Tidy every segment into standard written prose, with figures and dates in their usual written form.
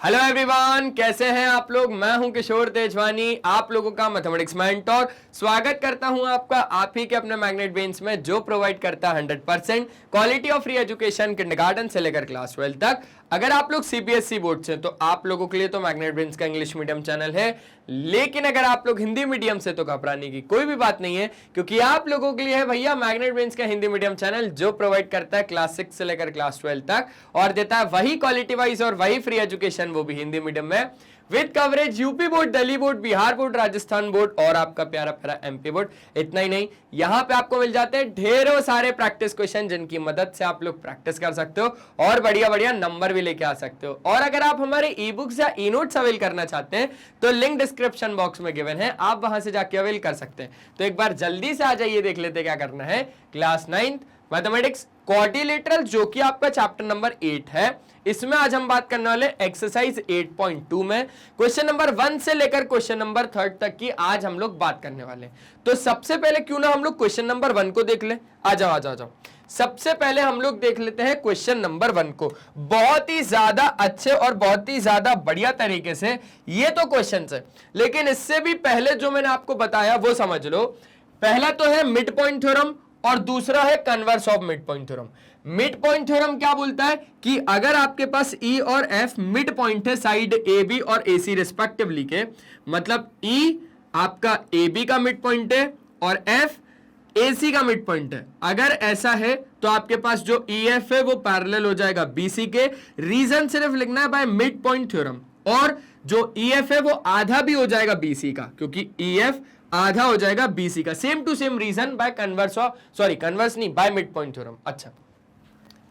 Hello everyone, कैसे हैं आप लोग। मैं हूं किशोर तेजवानी, आप लोगों का मैथमेटिक्स मेंटर। स्वागत करता हूं आपका आप ही के अपने मैग्नेट ब्रेन्स में, जो प्रोवाइड करता है 100% quality of free education kindergarten से लेकर क्लास 12 तक। अगर आप लोग सीबीएसई बोर्ड से, तो आप लोगों के लिए तो मैग्नेट ब्रेन्स का इंग्लिश मीडियम चैनल है। लेकिन अगर आप लोग हिंदी मीडियम से, तो घबराने की कोई भी बात नहीं है, क्योंकि आप लोगों के लिए है भैया मैग्नेट ब्रेन्स का हिंदी मीडियम चैनल, जो प्रोवाइड करता है क्लास 6 से लेकर क्लास 12 तक और देता है वही क्वालिटी वाइज और वही फ्री एजुकेशन, वो भी हिंदी मीडियम में, with coverage UP board, Delhi board, Bihar board, Rajasthan board और आपका प्यारा प्यारा एमपी बोर्ड। इतना ही नहीं, यहां पे आपको मिल जाते हैं ढेरों सारे प्रैक्टिस क्वेश्चन, जिनकी मदद से आप लोग प्रैक्टिस कर सकते हो और बढ़िया बढ़िया नंबर भी लेके आ सकते हो। और अगर आप हमारे ई बुक्स या ई नोट्स अवेल करना चाहते हैं, तो लिंक डिस्क्रिप्शन बॉक्स में गिवन है, आप वहां से जाके अवेल कर सकते हैं। तो एक बार जल्दी से आ जाइए, देख लेते क्या करना है। क्लास 9 मैथमेटिक्स क्वाड्रिलेटरल, जो कि आपका चैप्टर नंबर 8 है, इसमें आज हम बात करने वाले एक्सरसाइज 8.2 में क्वेश्चन नंबर 1 से लेकर क्वेश्चन नंबर 3 तक की आज हम लोग बात करने वाले हैं। तो सबसे पहले क्यों ना हम लोग क्वेश्चन नंबर 1 को देख ले। आ जाओ आ जाओ आ जाओ। सबसे पहले हम लोग देख लेते हैं क्वेश्चन नंबर 1 को, बहुत ही ज्यादा अच्छे और बहुत ही ज्यादा बढ़िया तरीके से ये तो क्वेश्चन है, लेकिन इससे भी पहले जो मैंने आपको बताया वो समझ लो। पहला तो है मिड पॉइंट थ्योरम और दूसरा है converse of mid point theorem. Mid point theorem क्या बोलता है कि अगर आपके पास E और F मिड पॉइंट है साइड AB और AC रिस्पेक्टिवली के, मतलब E आपका AB का मिड पॉइंट है और F AC का मिड पॉइंट है, अगर ऐसा है तो आपके पास जो EF है वो पैरेलल हो जाएगा BC के। रीजन सिर्फ लिखना है बाय मिड पॉइंट थ्योरम, और जो EF है वो आधा भी हो जाएगा BC का, क्योंकि EF आधा हो जाएगा BC का। Same to same reason by converse of, sorry converse नहीं, बाय मिड पॉइंट थ्योरम। अच्छा,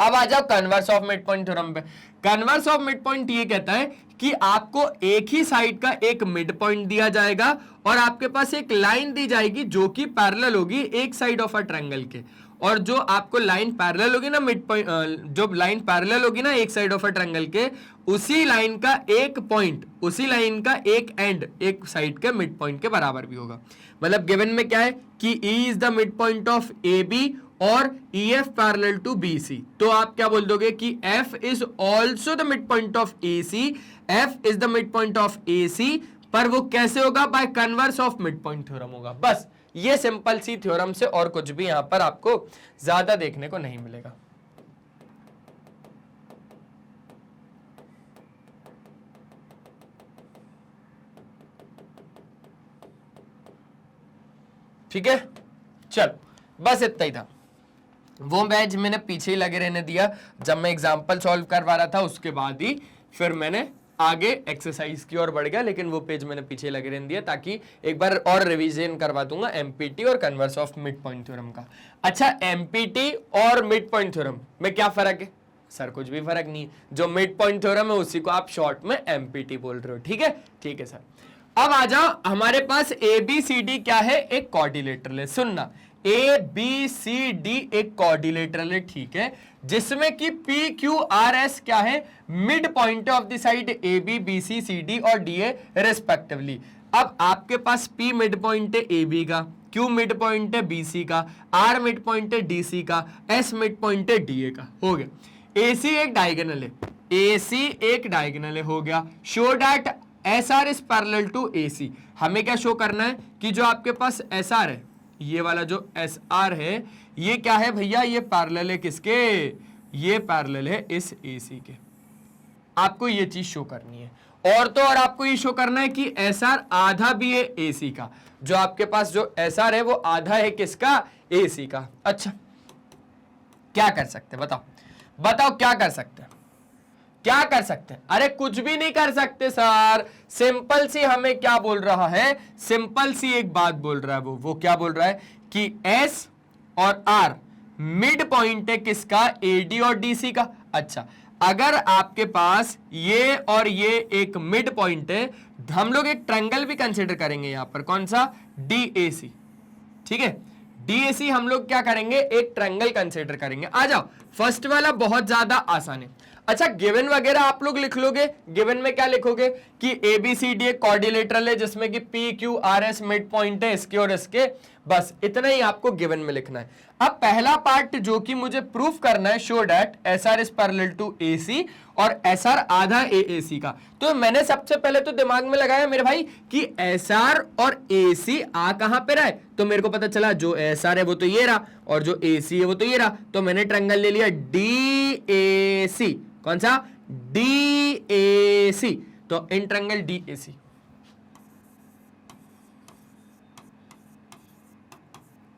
अब आ जाओ converse of mid point theorem पे। कन्वर्स ऑफ मिड पॉइंट ये कहता है कि आपको एक ही साइड का एक मिड पॉइंट दिया जाएगा और आपके पास एक लाइन दी जाएगी जो कि पैरेलल होगी एक साइड ऑफ अ ट्रायंगल के, और जो आपको लाइन पैरेलल होगी ना मिड पॉइंट, जो लाइन पैरेलल होगी ना एक साइड ऑफ अ ट्रायंगल के, उसी लाइन का एक पॉइंट, उसी लाइन का एक एंड एक साइड के मिड पॉइंट के बराबर भी होगा। मतलब गिवन में क्या है कि E is the mid point of AB और EF पैरेलल टू BC, तो आप क्या बोल दोगे कि F is also the mid point of AC, F is the mid point of AC, पर वो कैसे होगा, bye converse of mid point theorem होगा। बस ये सिंपल सी थ्योरम से, और कुछ भी यहां पर आपको ज्यादा देखने को नहीं मिलेगा। ठीक है, चल बस इतना ही था। वो बैच मैंने पीछे ही लगे रहने दिया, जब मैं एग्जांपल सॉल्व करवा रहा था उसके बाद ही फिर मैंने आगे एक्सरसाइज की ओर बढ़ गया, लेकिन वो पेज मैंने पीछे लगे रहने दिया ताकि एक बार और रिवीजन करवा दूंगा एमपीटी और converse of mid point theorem का। अच्छा, एमपीटी और मिड पॉइंट थ्योरम में क्या फर्क है? सर कुछ भी फर्क नहीं है, जो मिड पॉइंट थ्योरम है उसी को आप शॉर्ट में एमपीटी बोल रहे हो। ठीक है, ठीक है सर। अब आ जाओ, हमारे पास ABCD क्या है, एक क्वाड्रिलेटरल है। सुनना, ABCD एक क्वाड्रिलेटरल है, ठीक है, जिसमें कि PQRS क्या है, mid point of the side AB, BC, CD और DA रिस्पेक्टिवली। अब आपके पास P मिड पॉइंट है AB का, Q मिड पॉइंट है BC का, R मिड पॉइंट है DC का, S मिड पॉइंट है DA का, हो गया। AC एक डायगोनल है, AC एक डायगोनल है, हो गया। Show that SR is parallel to AC। हमें क्या शो करना है कि जो आपके पास SR है, ये वाला जो SR है, ये क्या है भैया, ये पैरेलल है किसके, ये पैरेलल है इस AC के। आपको ये चीज शो करनी है, और तो और आपको ये शो करना है कि SR आधा भी है AC का। जो आपके पास जो SR है वो आधा है किसका, AC का। अच्छा, क्या कर सकते हैं बताओ, बताओ क्या कर सकते हैं, क्या कर सकते हैं? अरे कुछ भी नहीं कर सकते सर, सिंपल सी हमें क्या बोल रहा है, सिंपल सी एक बात बोल रहा है, वो क्या बोल रहा है कि S और R मिड पॉइंट है किसका, AD और DC का। अच्छा, अगर आपके पास ये और ये एक मिड पॉइंट है, हम लोग एक ट्रायंगल भी कंसीडर करेंगे यहां पर, कौन सा, DAC। ठीक है, DAC हम लोग क्या करेंगे, एक ट्रायंगल कंसीडर करेंगे। आ जाओ, फर्स्ट वाला बहुत ज्यादा आसान है। अच्छा, गिवन वगैरह आप लोग लिख लोगे, गिवन में क्या लिखोगे कि ABCD एक क्वाड्रिलेटरल है जिसमें कि PQRS मिड पॉइंट है इसके और इसके, बस इतना ही आपको गिवन में लिखना है। अब पहला पार्ट जो कि मुझे प्रूफ करना है, show that S R is parallel to A C और एस आर आधा ए सी का। तो मैंने सबसे पहले तो दिमाग में लगाया मेरे भाई कि एस आर और ए सी आ कहां पे रहा है, तो मेरे को पता चला जो एस आर है वो तो ये रहा और जो ए सी है वो तो ये रहा, तो मैंने ट्रायंगल ले लिया डी ए सी। कौन सा? D A C. तो in triangle D A C,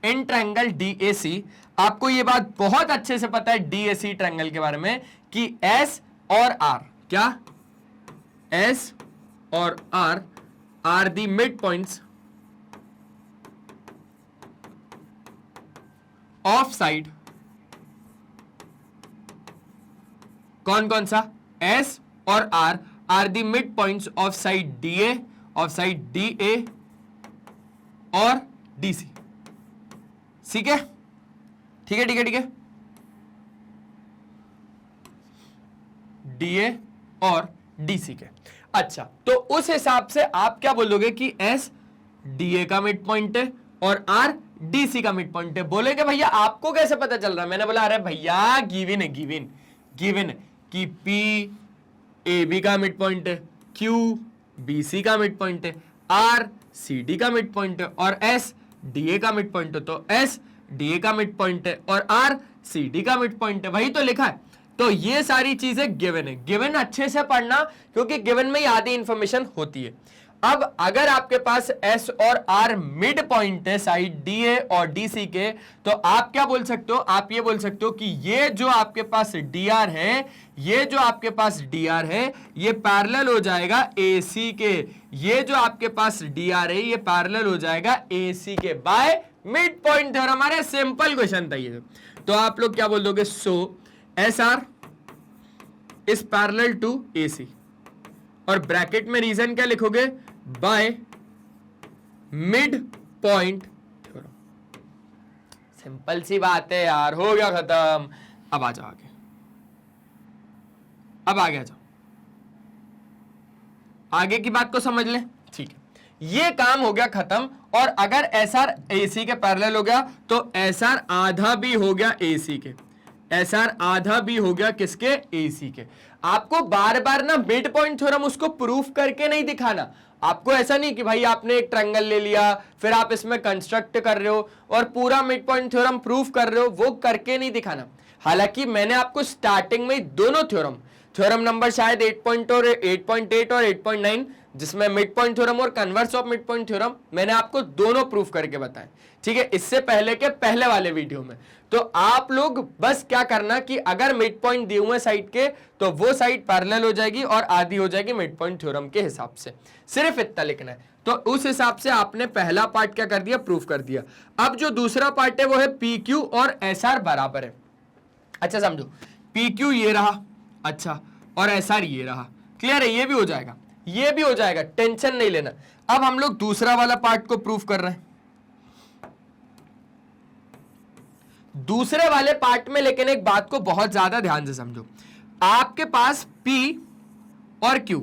in triangle DAC, आपको ये बात बहुत अच्छे से पता है डीएसी ट्रायंगल के बारे में कि एस और आर, क्या? एस और R the mid points of side. कौन कौन सा? एस और R the mid points of side DA, of side DA और डीसी। ठीक है, ठीक है, ठीक है, ठीक है। डीए और डीसी के। अच्छा, तो उस हिसाब से आप क्या बोलोगे कि एस डीए का मिड पॉइंट है और आर डीसी का मिड पॉइंट है। बोलेगे भैया आपको कैसे पता चल रहा है? मैंने बोला अरे भैया गिवन है, गिवन है कि पी ए बी का मिड पॉइंट है, क्यू बी सी का मिड पॉइंट है, आर सी डी का मिड पॉइंट है और एस डीए का मिड पॉइंट है। तो एस डीए का मिड पॉइंट है और आर सी डी का मिड पॉइंट है, वही तो लिखा है। तो ये सारी चीजें गिवन है। गिवन अच्छे से पढ़ना क्योंकि गिवन में ही आधी इंफॉर्मेशन होती है। अब अगर आपके पास एस और आर मिड पॉइंट है साइड डीए और डीसी के, तो आप क्या बोल सकते हो? आप ये बोल सकते हो कि ये जो आपके पास डीआर है, ये जो आपके पास डीआर है, ये पैरेलल हो जाएगा एसी के। ये जो आपके पास डीआर है ये पैरेलल हो जाएगा एसी के बाय मिड पॉइंट थ्योरम। हमारे सिंपल क्वेश्चन था ये। तो आप लोग क्या बोल दोगे? So S R is parallel to AC और ब्रैकेट में रीजन क्या लिखोगे? By mid point theorem. Simple सी बात है यार, हो गया खत्म। अब आ जाओ आगे, अब आगे आ जाओ, आगे की बात को समझ ले। ठीक है, ये काम हो गया खत्म। और अगर एस आर एसी के पैरेलल हो गया तो एस आर आधा भी हो गया एसी के, एस आर आधा भी हो गया किसके? एसी के। आपको बार बार ना मिड पॉइंट थ्योरम उसको प्रूफ करके नहीं दिखाना। आपको ऐसा नहीं कि भाई आपने एक ट्रायंगल ले लिया फिर आप इसमें कंस्ट्रक्ट कर रहे हो और पूरा मिड पॉइंट थ्योरम प्रूफ कर रहे हो, वो करके नहीं दिखाना। हालांकि मैंने आपको स्टार्टिंग में दोनों थ्योरम नंबर शायद 8.8 और 8.9, जिसमें मिड पॉइंट थ्योरम और converse of mid point theorem मैंने आपको दोनों प्रूफ करके बताए। ठीक है, इससे पहले के पहले वाले वीडियो में। तो आप लोग बस क्या करना कि अगर मिड पॉइंट दिए हुए साइड के तो वो साइड पैरेलल हो जाएगी और आधी हो जाएगी मिड पॉइंट थ्योरम के हिसाब से। सिर्फ इतना लिखना है। तो उस हिसाब से आपने पहला पार्ट क्या कर दिया? प्रूफ कर दिया। अब जो दूसरा पार्ट है वो है पी क्यू और एस आर बराबर है। अच्छा समझो, पी क्यू ये रहा, अच्छा, और एस आर ये रहा। क्लियर है? ये भी हो जाएगा, ये भी हो जाएगा, टेंशन नहीं लेना। अब हम लोग दूसरा वाला पार्ट को प्रूफ कर रहे हैं। दूसरे वाले पार्ट में लेकिन एक बात को बहुत ज्यादा ध्यान से समझो। आपके पास P और Q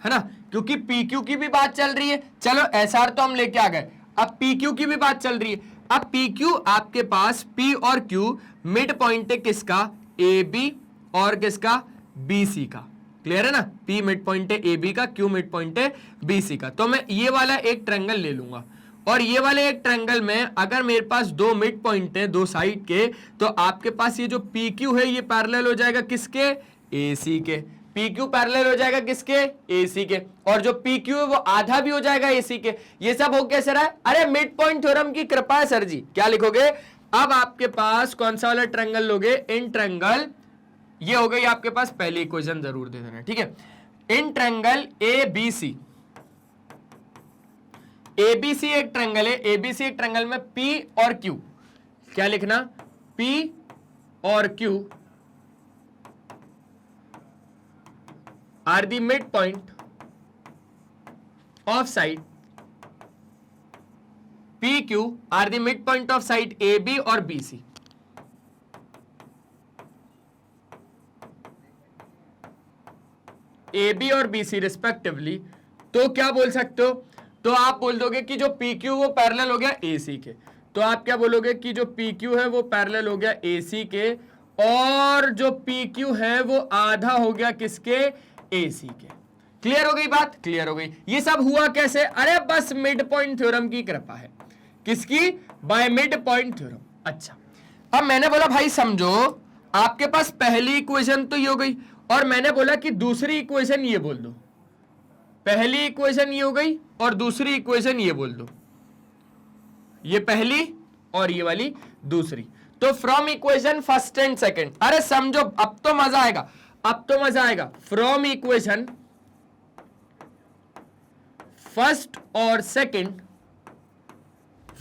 है ना, क्योंकि PQ की भी बात चल रही है। चलो SR तो हम लेके आ गए, अब PQ की भी बात चल रही है। अब PQ आपके पास P और Q मिड पॉइंट है किसका? AB और किसका? BC का। क्लियर है ना? P मिड पॉइंट है AB का, Q मिड पॉइंट है BC का। तो मैं ये वाला एक ट्रायंगल ले लूंगा और ये वाले एक ट्रायंगल में अगर मेरे पास दो मिड पॉइंट है दो साइड के, तो आपके पास ये जो PQ है ये पैरेलल हो जाएगा किसके? AC के। PQ पैरेलल हो जाएगा किसके? AC के। और जो PQ है वो आधा भी हो जाएगा AC के। ये सब हो कैसे रहा है? अरे मिड पॉइंट थ्योरम की कृपा है सर जी। क्या लिखोगे? अब आपके पास कौन सा वाला ट्रायंगल लोगे? इन ट्रायंगल, ये हो गई आपके पास पहली इक्वेशन, जरूर दे देना। ठीक है, इन ट्रायंगल ABC, ABC एक ट्रायंगल है, ABC एक ट्रायंगल में P और Q, क्या लिखना? P और Q are the mid point of side, PQ are the mid point of side AB और BC। AB और BC रिस्पेक्टिवली। तो क्या बोल सकते हो? तो आप बोल दोगे कि जो PQ वो पैरेलल हो गया AC के। तो आप क्या बोलोगे कि जो PQ है वो पैरेलल हो गया AC के, और जो PQ है वो आधा हो गया किसके, AC के। क्लियर हो गई बात, क्लियर हो गई। ये सब हुआ कैसे, अरे बस मिड पॉइंट थ्योरम की कृपा है। किसकी, बाय मिड पॉइंट थ्योरम। अच्छा, अब मैंने बोला भाई समझो, आपके पास पहली इक्वेशन तो ये हो गई, और मैंने बोला कि दूसरी इक्वेशन ये बोल दो। पहली इक्वेशन ये हो गई और दूसरी इक्वेशन ये बोल दो, ये पहली और ये वाली दूसरी। तो from equation first and second, अरे समझो अब तो मजा आएगा, अब तो मजा आएगा। फ्रॉम इक्वेशन फर्स्ट और सेकंड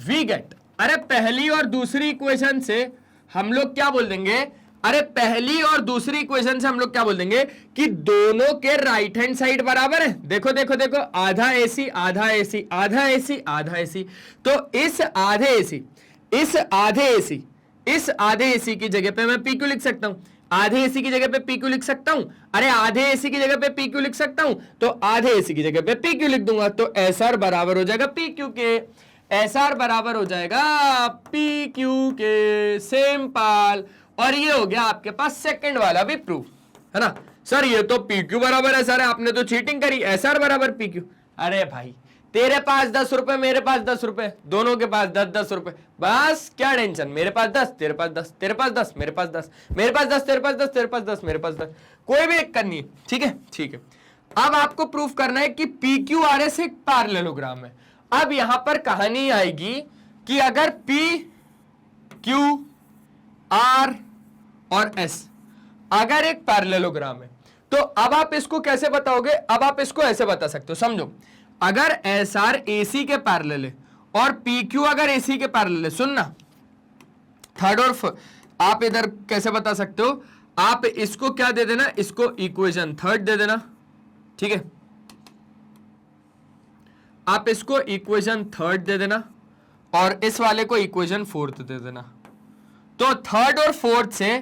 वी गेट, अरे पहली और दूसरी इक्वेशन से हम लोग क्या बोल देंगे, अरे पहली और दूसरी इक्वेशन से हम लोग क्या बोल देंगे कि दोनों के राइट हैंड साइड बराबर है। देखो देखो देखो, आधा AC आधा AC आधा AC आधा AC। तो इस आधे AC, इस आधे AC, इस आधे AC की जगह पे मैं PQ लिख सकता हूं, आधे AC की जगह पे PQ लिख सकता हूं, अरे आधे AC की जगह पे PQ लिख सकता हूं, तो आधे AC की जगह पे PQ लिख दूंगा। तो SR बराबर हो जाएगा PQ के, SR बराबर हो जाएगा PQ के, सेम पाल। और ये हो गया आपके पास सेकंड वाला भी प्रूफ, है ना। सर ये तो PQ बराबर SR है, आपने तो चीटिंग करी, SR बराबर PQ। अरे भाई तेरे पास 10 रुपए, मेरे पास 10 रुपए, दोनों के पास 10-10 रुपए, बस क्या टेंशन, मेरे पास 10 तेरे पास 10, तेरे पास 10 मेरे पास 10, मेरे पास 10 तेरे पास 10, तेरे पास 10 मेरे पास 10, कोई भी दिक्कत नहीं है। ठीक है, ठीक है। अब आपको प्रूफ करना है कि PQ RS एक पैरेललोग्राम है। अब यहां पर कहानी आएगी कि अगर P Q R और S अगर एक पैरेललोग्राम है, तो अब आप इसको कैसे बताओगे, अब आप इसको ऐसे बता सकते हो, समझो। अगर SR AC के पैरेलल है और PQ अगर AC के पैरेलल है, सुनना, थर्ड और आप इधर कैसे बता सकते हो, आप इसको क्या दे देना, इसको इक्वेशन थर्ड दे देना, ठीक है। आप इसको इक्वेशन थर्ड दे देना और इस वाले को इक्वेशन फोर्थ दे देना। तो थर्ड और फोर्थ से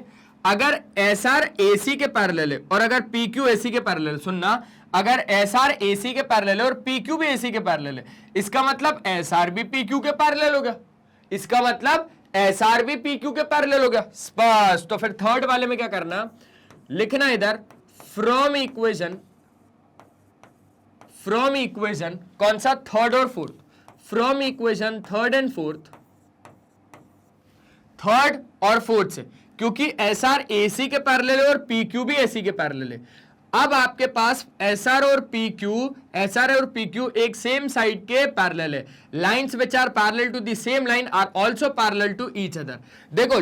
अगर SR AC के पैरेलल है और अगर PQ AC के पैरेलल, सुनना, अगर SR AC के पैरेलल है और PQ भी AC के पैरेलल है, इसका मतलब SR भी PQ के पैरेलल हो गया, इसका मतलब SR भी PQ के पैरेलल हो गया, स्पष्ट। तो फिर थर्ड वाले में क्या करना, लिखना इधर फ्रॉम इक्वेशन, फ्रॉम इक्वेशन कौन सा, थर्ड और fourth, from equation third and fourth, third और फोर्थ से, क्योंकि SR AC के पैरेलल है और PQ भी AC के पैरेलल है। अब आपके पास SR और PQ एक सेम साइड के पैरेलल है। Lines which are parallel to the same line are also parallel to each other. देखो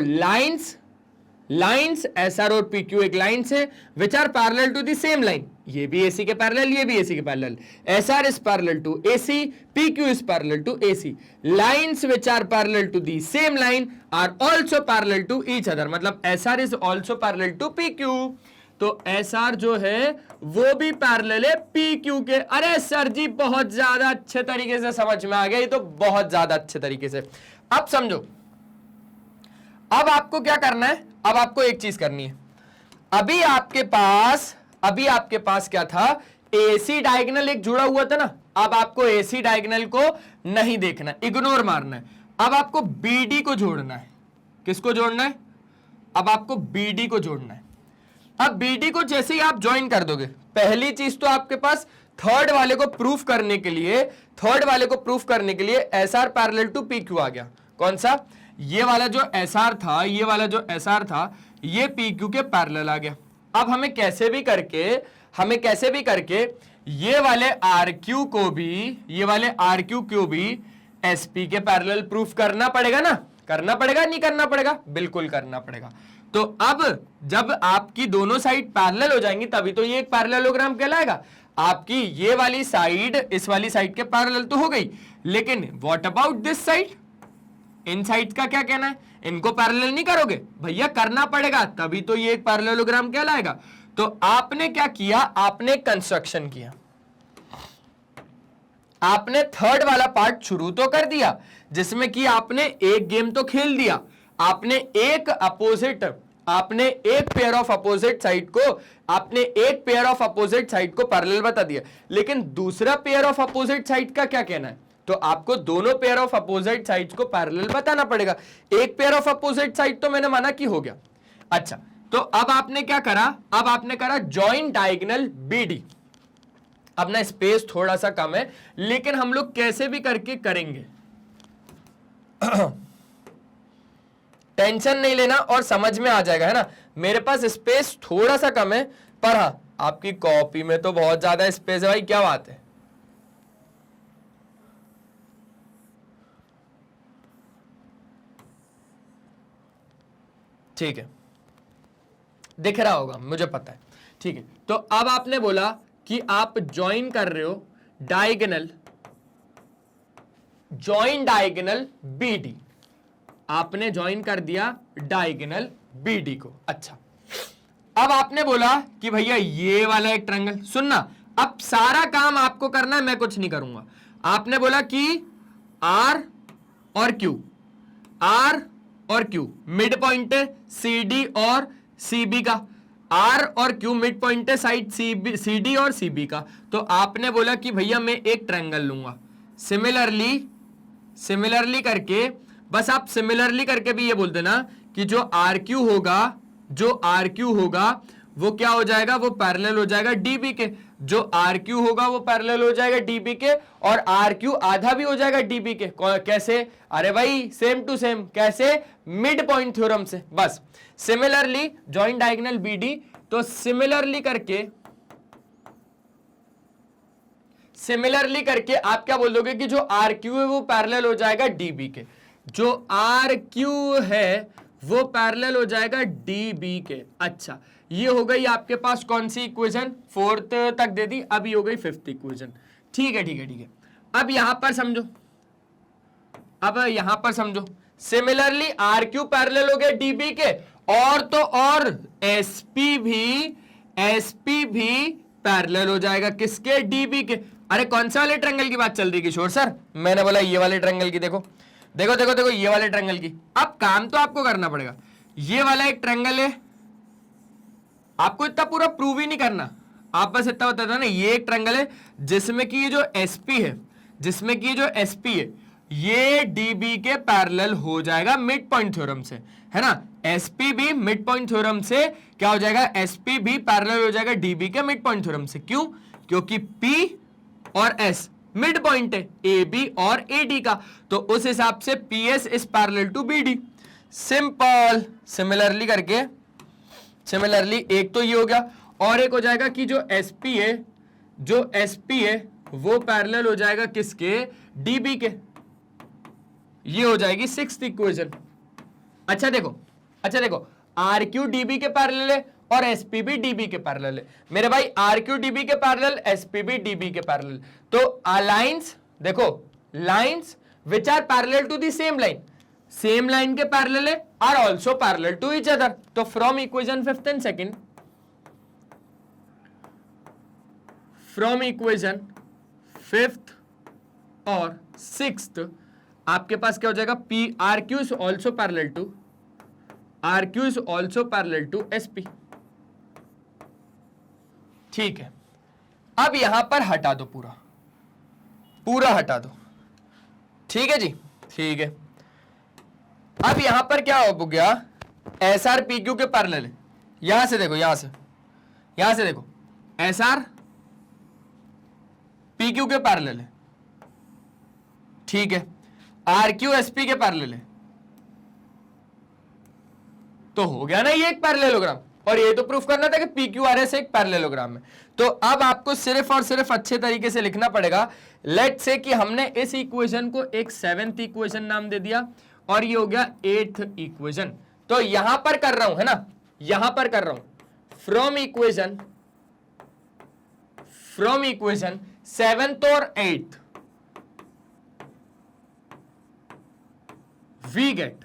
लाइंस SR और PQ एक लाइन से which are parallel to the same line, ये भी AC के पैरेलल, ये भी AC के parallel. SR is parallel to AC, PQ is parallel to AC। Lines which are parallel to the same line are also parallel to each other, मतलब SR is also parallel to PQ। तो SR जो है वो भी parallel है PQ के। अरे sir जी बहुत ज्यादा अच्छे तरीके से समझ में आ गया, ये तो बहुत ज्यादा अच्छे तरीके से। अब समझो, अब आपको क्या करना है, अब आपको एक चीज करनी है। अभी आपके पास क्या था, AC डायगोनल एक जुड़ा हुआ था ना। अब आपको AC डायगोनल को नहीं देखना, इग्नोर मारना है। अब आपको BD को जोड़ना है। किसको जोड़ना है, अब आपको BD को जोड़ना है। अब BD को जैसे ही आप ज्वाइन कर दोगे, पहली चीज तो आपके पास थर्ड वाले को प्रूफ करने के लिए, SR पैरेलल टू PQ आ गया। कौन सा, ये वाला जो SR था, ये PQ के पैरेलल आ गया। अब हमें कैसे भी करके ये वाले RQ को भी SP के पैरेलल प्रूफ करना पड़ेगा ना, करना पड़ेगा नहीं करना पड़ेगा, बिल्कुल करना पड़ेगा। तो अब जब आपकी दोनों साइड पैरेलल हो जाएंगी तभी तो ये एक पैरेललोग्राम कहलाएगा। आपकी ये वाली साइड इस वाली साइड के पैरेलल तो हो गई, लेकिन what about this side, in side का क्या कहना है, इनको पैरेलल नहीं करोगे भैया, करना पड़ेगा, तभी तो ये एक पैरेललोग्राम कहलाएगा। तो आपने क्या किया, आपने कंस्ट्रक्शन किया, आपने थर्ड वाला पार्ट शुरू तो कर दिया, जिसमें कि आपने एक गेम तो खेल दिया, आपने एक आपने एक पेयर ऑफ अपोजिट साइड को पैरेलल बता दिया, लेकिन दूसरा पेयर ऑफ अपोजिट साइड का क्या कहना है? तो आपको दोनों पेयर ऑफ अपोजिट साइड को पैरेलल बताना पड़ेगा। एक पेयर ऑफ अपोजिट साइड तो मैंने माना कि हो गया। अच्छा, तो अब आपने क्या करा? अब आपने करा जॉइन डायगोनल बीडी। अब ना स्पेस थोड़ा सा कम है, लेकिन हम लोग कैसे भी करके करेंगे। टेंशन नहीं लेना और समझ में आ जाएगा, है ना। मेरे पास स्पेस थोड़ा सा कम है, पर हाँ आपकी कॉपी में तो बहुत ज्यादा स्पेस है भाई, क्या बात है। ठीक है, दिख रहा होगा, मुझे पता है। ठीक है, तो अब आपने बोला कि आप ज्वाइन कर रहे हो जॉइन डायगोनल बीडी। आपने ज्वाइन कर दिया डायगोनल बीडी को। अच्छा, अब आपने बोला कि भैया ये वाला एक ट्रायंगल, सुनना अब सारा काम आपको करना है, मैं कुछ नहीं करूंगा। आपने बोला कि आर और क्यू मिड पॉइंट है CD और CB का। आर और क्यू मिड पॉइंट है साइड CD और CB का। तो आपने बोला कि भैया मैं एक ट्रायंगल लूंगा। सिमिलरली करके, बस आप सिमिलरली करके भी ये बोल देना कि जो RQ होगा वो क्या हो जाएगा? वो पैरेलल हो जाएगा DB के। जो RQ होगा वो पैरेलल हो जाएगा DB के, और RQ आधा भी हो जाएगा DB के। कैसे? अरे भाई सेम टू सेम। कैसे? मिड पॉइंट थ्योरम से। बस सिमिलरली जॉइन डायगोनल BD, तो सिमिलरली करके आप क्या बोल दोगे कि जो RQ है वो पैरेलल हो जाएगा DB के। जो RQ है वो पैरेलल हो जाएगा DB के। अच्छा, ये हो गई आपके पास कौन सी इक्वेशन? 4th तक दे दी, अभी हो गई 5th इक्वेशन। ठीक है। अब यहां पर समझो, सिमिलरली RQ पैरेलल हो गया DB के, और तो और SP भी पैरेलल हो जाएगा किसके? DB के। अरे कौन से वाले ट्रायंगल की बात चल रही किशोर सर? मैंने बोला ये वाले ट्रायंगल की। देखो ये वाले ट्रायंगल की। अब काम तो आपको करना पड़ेगा। ये वाला एक ट्रायंगल है, आपको इतना पूरा प्रूव ही नहीं करना, आप बस इतना बता देना ये एक ट्रायंगल है जिसमें कि ये जो SP है ये DB के पैरेलल हो जाएगा मिड पॉइंट थ्योरम से, है ना। SP भी मिड पॉइंट थ्योरम से क्या हो जाएगा? SP भी पैरेलल हो जाएगा DB के मिड पॉइंट थ्योरम से। क्यों? क्योंकि P और S मिड पॉइंट है AB और AD का, तो उस हिसाब से PS is parallel to BD। Simple. Similarly एक तो ये हो गया, और एक हो जाएगा कि जो SP है वो पैरेलल हो जाएगा किसके? DB के। ये हो जाएगी 6th इक्वेशन। अच्छा देखो RQ DB के पैरेलल है और SP भी DB के पैरेलल है। मेरे भाई RQ DB के पैरेलल, SP भी DB के पैरेलल। तो लाइंस देखो, lines which are parallel to the same line के पैरेलल है, are also parallel to each other. तो from equation 5th and 2nd, from equation 5th और 6th आपके पास क्या हो जाएगा? RQ is also parallel to SP। ठीक है, अब यहां पर हटा दो, पूरा हटा दो। ठीक है जी, ठीक है। अब यहां पर क्या हो गया? SR PQ के पैरेलल है। यहां से देखो SR PQ के पैरेलल है। ठीक है, RQ SP के पैरेलल है। तो हो गया ना ये एक पैरेललोग्राम, और ये तो प्रूफ करना था कि PQRS एक पैरेललोग्राम है। तो अब आपको सिर्फ और सिर्फ अच्छे तरीके से लिखना पड़ेगा। लेट्स से कि हमने इस इक्वेशन को एक 7th इक्वेशन नाम दे दिया, और ये हो गया 8th इक्वेशन। तो यहां पर कर रहा हूं, है ना, यहां पर कर रहा हूं फ्रॉम इक्वेशन 7th और 8th वी गेट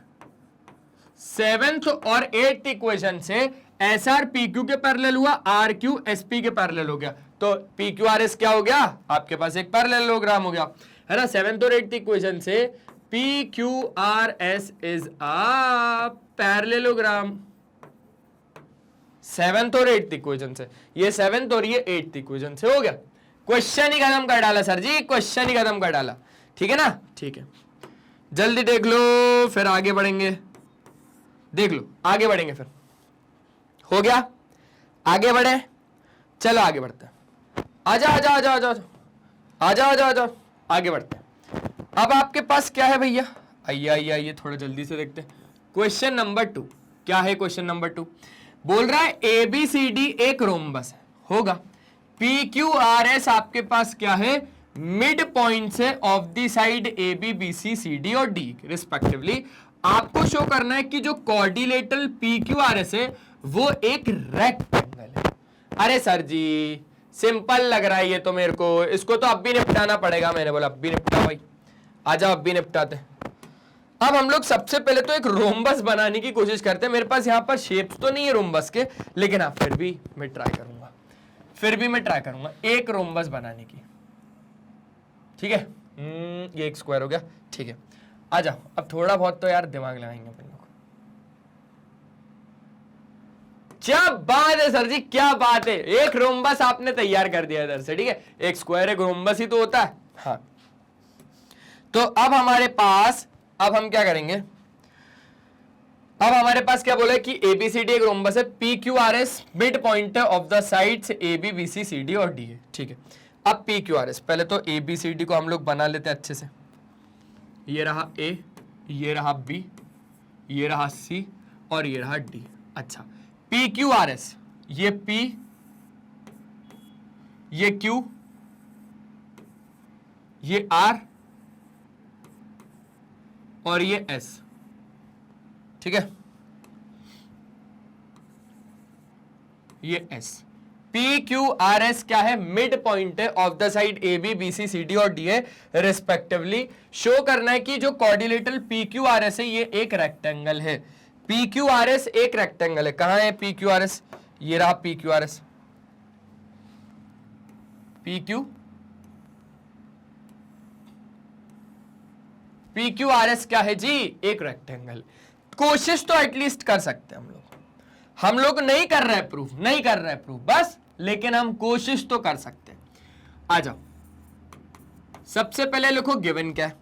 7th और 8th इक्वेशन से SR PQ के पैरेलल हुआ, RQ SP के पैरेलल हो गया। तो PQRS क्या हो गया? आपके पास एक पैरेललोग्राम हो गया, है ना। 7th और 8th इक्वेशन से PQRS is a parallelogram. 7th और 8th इक्वेशन से, ये 7th और ये 8th इक्वेशन से हो गया। क्वेश्चन ही खत्म कर डाला सर जी, क्वेश्चन ही खत्म कर डाला। ठीक है ना, ठीक है, जल्दी देख लो फिर आगे बढ़ेंगे। देख लो आगे बढ़ेंगे फिर, हो गया, आगे बढ़े, चलो आगे बढ़ते हैं। आजा आजा आजा आजा आजा आजा आजा, आगे बढ़ते हैं। अब आपके पास क्या है भैया, आइए आइए आइए थोड़ा जल्दी से देखते हैं। क्वेश्चन नंबर 2 क्या है? क्वेश्चन नंबर 2 बोल रहा है ABCD एक रोम्बस है, होगा PQRS आपके पास क्या है? मिड पॉइंट से of the side AB BC CD और D रिस्पेक्टिवली। आपको शो करना है कि जो कोऑर्डिनेटर PQRS है वो एक रेक्टेंगल है। अरे सर जी सिंपल लग रहा है ये तो मेरे को, इसको तो अब भी निपटाना पड़ेगा। मैंने बोला अब भी निपटा भाई, आजा अब भी निपटाते। अब हम लोग सबसे पहले तो एक रोम्बस बनाने की कोशिश करते हैं। मेरे पास यहाँ पर शेप्स तो नहीं है रोम्बस के, लेकिन हाँ फिर भी मैं ट्राई करूंगा एक रोम्बस बनाने की। ठीक है, ये एक स्क्वायर हो गया। ठीक है, आ जाओ अब थोड़ा बहुत तो यार दिमाग लगाएंगे अपन लोग। क्या बात है सर जी, क्या बात है, एक रोम्बस आपने तैयार कर दिया इधर से। ठीक है, एक स्क्वायर एक रोम्बस ही तो होता है। हाँ, तो अब हमारे पास, अब हम क्या करेंगे, अब हमारे पास क्या बोला कि ABCD एक रोम्बस है, PQRS mid point of the sides AB BC CD और D है। ठीक है, अब PQRS, पहले तो ABCD को हम लोग बना लेते हैं अच्छे से। ये रहा A, ये रहा B, ये रहा C और ये रहा D। अच्छा, PQRS, ये P, ये Q, ये R और ये S। ठीक है, ये S। PQRS क्या है? मिड पॉइंट है of the side AB BC CD और D है रिस्पेक्टिवली। शो करना है कि जो कोऑर्डिनेटर PQRS है ये एक रेक्टेंगल है। PQRS एक रेक्टेंगल है। कहां है PQRS? ये रहा PQRS। PQRS क्या है जी? एक रेक्टेंगल। कोशिश तो एटलीस्ट कर सकते हैं हम लोग नहीं कर रहे प्रूफ, बस, लेकिन हम कोशिश तो कर सकते हैं। आ जाओ, सबसे पहले लिखो गिवन क्या है।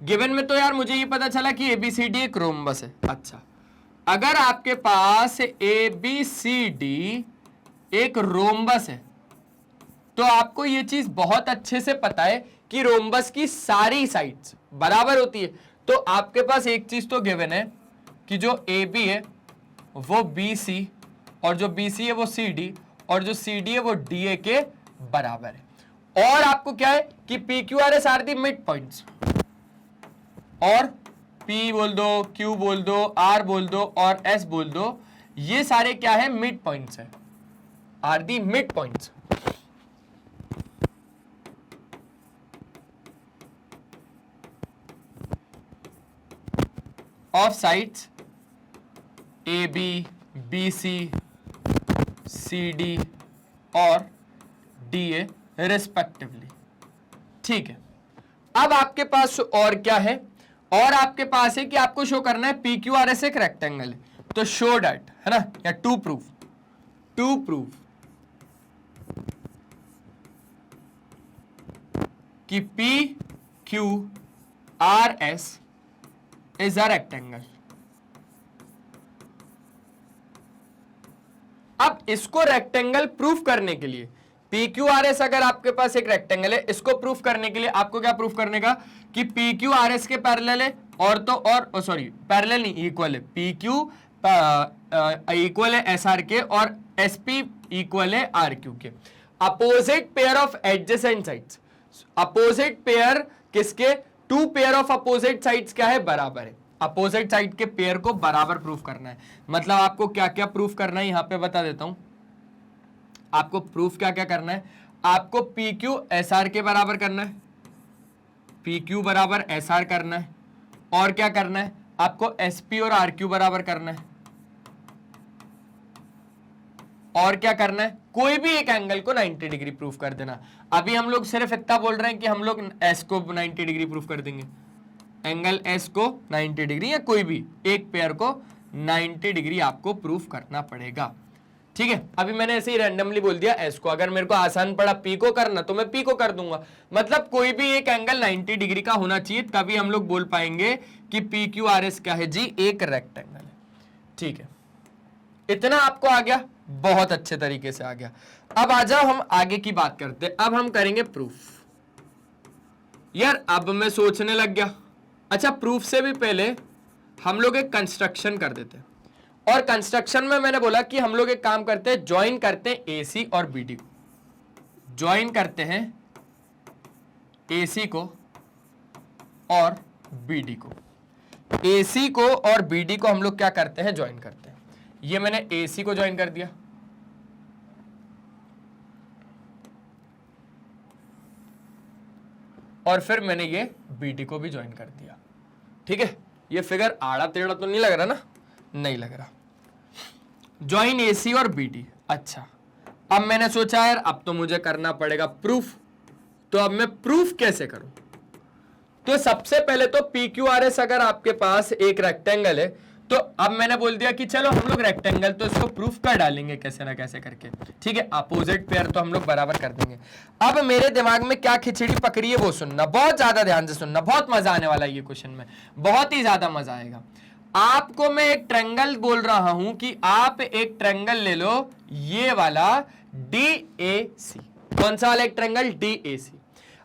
गिवन में तो यार मुझे ये पता चला कि ABCD एक रोम्बस है। अच्छा, अगर आपके पास ABCD एक रोम्बस है तो आपको ये चीज बहुत अच्छे से पता है कि रोम्बस की सारी साइड्स बराबर होती है। तो आपके पास एक चीज तो गिवन है कि जो AB है वो BC और जो BC है वो CD और जो CD है वो DA के बराबर है। और आपको क्या है कि PQRS are the mid points, और P बोल दो, Q बोल दो, R बोल दो और S बोल दो, ये सारे क्या है? मिड पॉइंट्स है, are the mid points of sides AB BC CD और DA रिस्पेक्टिवली। ठीक है, अब आपके पास और क्या है? और आपके पास है कि आपको शो करना है PQRS एक रेक्टेंगल है, तो शो डैट, है ना, या टू प्रूव कि PQRS इज अ रेक्टेंगल। अब इसको रेक्टेंगल प्रूफ करने के लिए, PQRS अगर आपके पास एक रेक्टेंगल है, इसको प्रूफ करने के लिए आपको क्या प्रूफ करने का कि PQRS के पैरेलल है, और तो और सॉरी पैरेलल नहीं, इक्वल है। PQ इक्वल है SR के और SP इक्वल है RQ के। Opposite pair of adjacent sides, opposite pair किसके? Two pair of opposite sides क्या है? बराबर है। अपोजिट साइड के पेयर को बराबर प्रूफ करना है। मतलब आपको क्या क्या प्रूफ करना है यहां पे बता देता हूं। आपको प्रूफ क्या क्या करना है? आपको PQ SR के बराबर करना है, PQ बराबर SR करना है, और क्या करना है? आपको SP और RQ बराबर करना है, और क्या करना है? कोई भी एक एंगल को 90 डिग्री प्रूफ कर देना। अभी हम लोग सिर्फ इतना बोल रहे हैं कि हम लोग S को 90 डिग्री प्रूफ कर देंगे, एंगल S को 90 डिग्री, या कोई भी एक पेयर को 90 डिग्री आपको प्रूफ करना पड़ेगा। ठीक है, अभी मैंने ऐसे ही रैंडमली बोल दिया एस को, अगर मेरे को आसान पड़ा पी को करना तो मैं पी को कर दूंगा। मतलब कोई भी एक एंगल 90 डिग्री का होना चाहिए, तभी हम लोग बोल पाएंगे कि पी क्यू आर एस क्या है जी, एक रेक्टेंगल है। ठीक है, इतना आपको आ गया, बहुत अच्छे तरीके से आ गया। अब आ जाओ हम आगे की बात करते हैं। अब हम करेंगे प्रूफ। यार अब मैं सोचने लग गया, अच्छा प्रूफ से भी पहले हम लोग एक कंस्ट्रक्शन कर देते हैं। और कंस्ट्रक्शन में मैंने बोला कि हम लोग एक काम करते हैं, ज्वाइन करते हैं एसी और बीडी को, ज्वाइन करते हैं एसी को और बीडी को। एसी को और बीडी को हम लोग क्या करते हैं, ज्वाइन करते हैं। ये मैंने एसी को ज्वाइन कर दिया, और फिर मैंने ये बीडी को भी ज्वाइन कर दिया। ठीक है, ये फिगर आड़ा टेढ़ा तो नहीं लग रहा ना, नहीं लग रहा। ज्वाइन एसी और बीडी। अच्छा, अब मैंने सोचा यार अब तो मुझे करना पड़ेगा प्रूफ, तो अब मैं प्रूफ कैसे करूं? तो सबसे पहले तो पी क्यू आर एस अगर आपके पास एक रेक्टेंगल है, तो अब मैंने बोल दिया कि चलो हम लोग रेक्टेंगल तो इसको प्रूफ कर डालेंगे कैसे ना कैसे करके। ठीक है, अपोजिट पेयर तो हम लोग बराबर कर देंगे। अब मेरे दिमाग में क्या खिचड़ी पकड़ी है वो सुनना, बहुत ज्यादा ध्यान से सुनना, बहुत मजा आने वाला है ये क्वेश्चन में, बहुत ही ज्यादा मजा आएगा। आपको मैं एक ट्रायंगल बोल रहा हूं कि आप एक ट्रायंगल ले लो, ये वाला DAC। कौन सा वाला एक ट्रायंगल? DAC।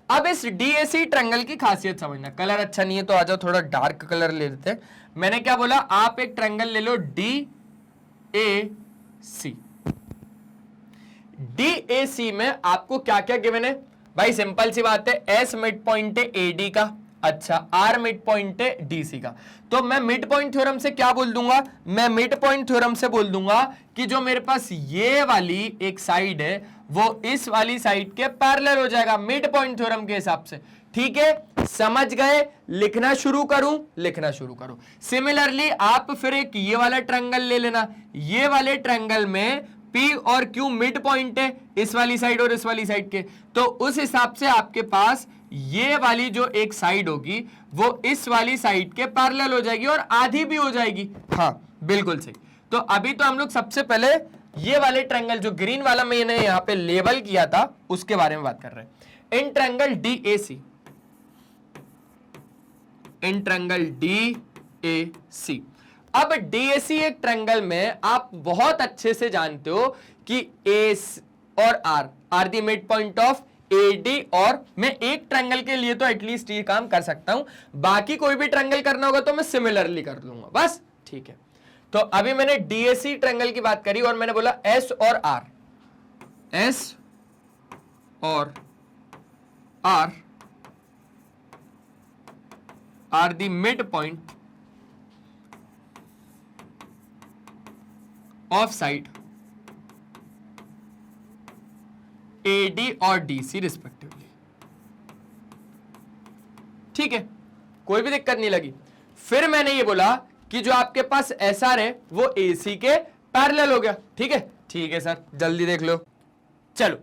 अब इस DAC ट्रायंगल की खासियत समझना। कलर अच्छा नहीं है तो आ जाओ थोड़ा डार्क कलर ले लेते हैं। मैंने क्या बोला, आप एक ट्रायंगल ले लो DAC। DAC में आपको क्या क्या गिवन है भाई? सिंपल सी बात है, S मिड पॉइंट है AD का, अच्छा R मिड पॉइंट है DC का। तो मैं मिड पॉइंट थ्योरम से क्या बोल दूंगा? मैं मिड पॉइंट थ्योरम से बोल दूंगा कि जो मेरे पास ये वाली एक साइड है वो इस वाली साइड के पैरेलल हो जाएगा मिड पॉइंट थ्योरम के हिसाब से। ठीक है, समझ गए? लिखना शुरू करूं? लिखना शुरू करो। सिमिलरली आप फिर एक ये वाला ट्रायंगल ले लेना, ये वाले ट्रायंगल में P और Q मिड पॉइंट है इस वाली साइड और इस वाली साइड के, तो उस हिसाब से आपके पास ये वाली जो एक साइड होगी वो इस वाली साइड के पैरेलल हो जाएगी और आधी भी हो जाएगी। हाँ बिल्कुल सही। तो अभी तो हम लोग सबसे पहले ये वाले ट्रायंगल जो ग्रीन वाला मैंने यहां पे लेबल किया था उसके बारे में बात कर रहे हैं। In triangle DAC, in triangle DAC। अब DAC एक ट्रायंगल में आप बहुत अच्छे से जानते हो कि A और R are the mid point of AD, और मैं एक ट्रायंगल के लिए तो एटलीस्ट ये काम कर सकता हूं, बाकी कोई भी ट्रायंगल करना होगा तो मैं सिमिलरली कर लूंगा बस। ठीक है, तो अभी मैंने DAC ट्रायंगल की बात करी और मैंने बोला S और R, S और R are the mid point of side AD और DC रिस्पेक्टिवली। ठीक है, कोई भी दिक्कत नहीं लगी। फिर मैंने ये बोला कि जो आपके पास SR है वो AC के पैरेलल हो गया। ठीक है, ठीक है सर जल्दी देख लो। चलो,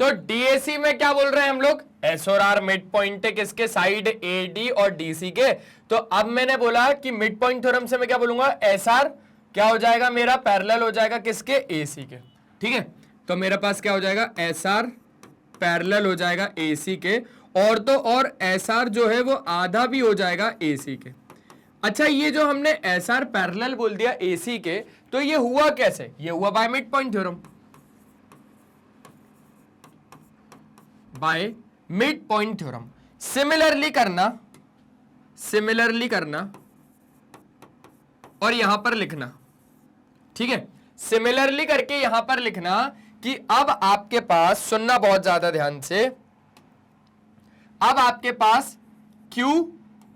तो DAC में क्या बोल रहे हैं हम लोग? S और R मिड पॉइंट है किसके? साइड AD और DC के। तो अब मैंने बोला कि मिड पॉइंट थ्योरम से मैं क्या बोलूंगा? SR क्या हो जाएगा मेरा? पैरेलल हो जाएगा किसके? AC के। ठीक है, तो मेरे पास क्या हो जाएगा? SR पैरेलल हो जाएगा AC के, और तो और SR जो है वो आधा भी हो जाएगा AC के। अच्छा, ये जो हमने SR पैरेलल बोल दिया AC के, तो ये हुआ कैसे? ये हुआ by mid point theorem, by mid point theorem. Similarly करना और यहां पर लिखना। ठीक है, सिमिलरली करके यहां पर लिखना कि अब आपके पास, सुनना बहुत ज्यादा ध्यान से, अब आपके पास Q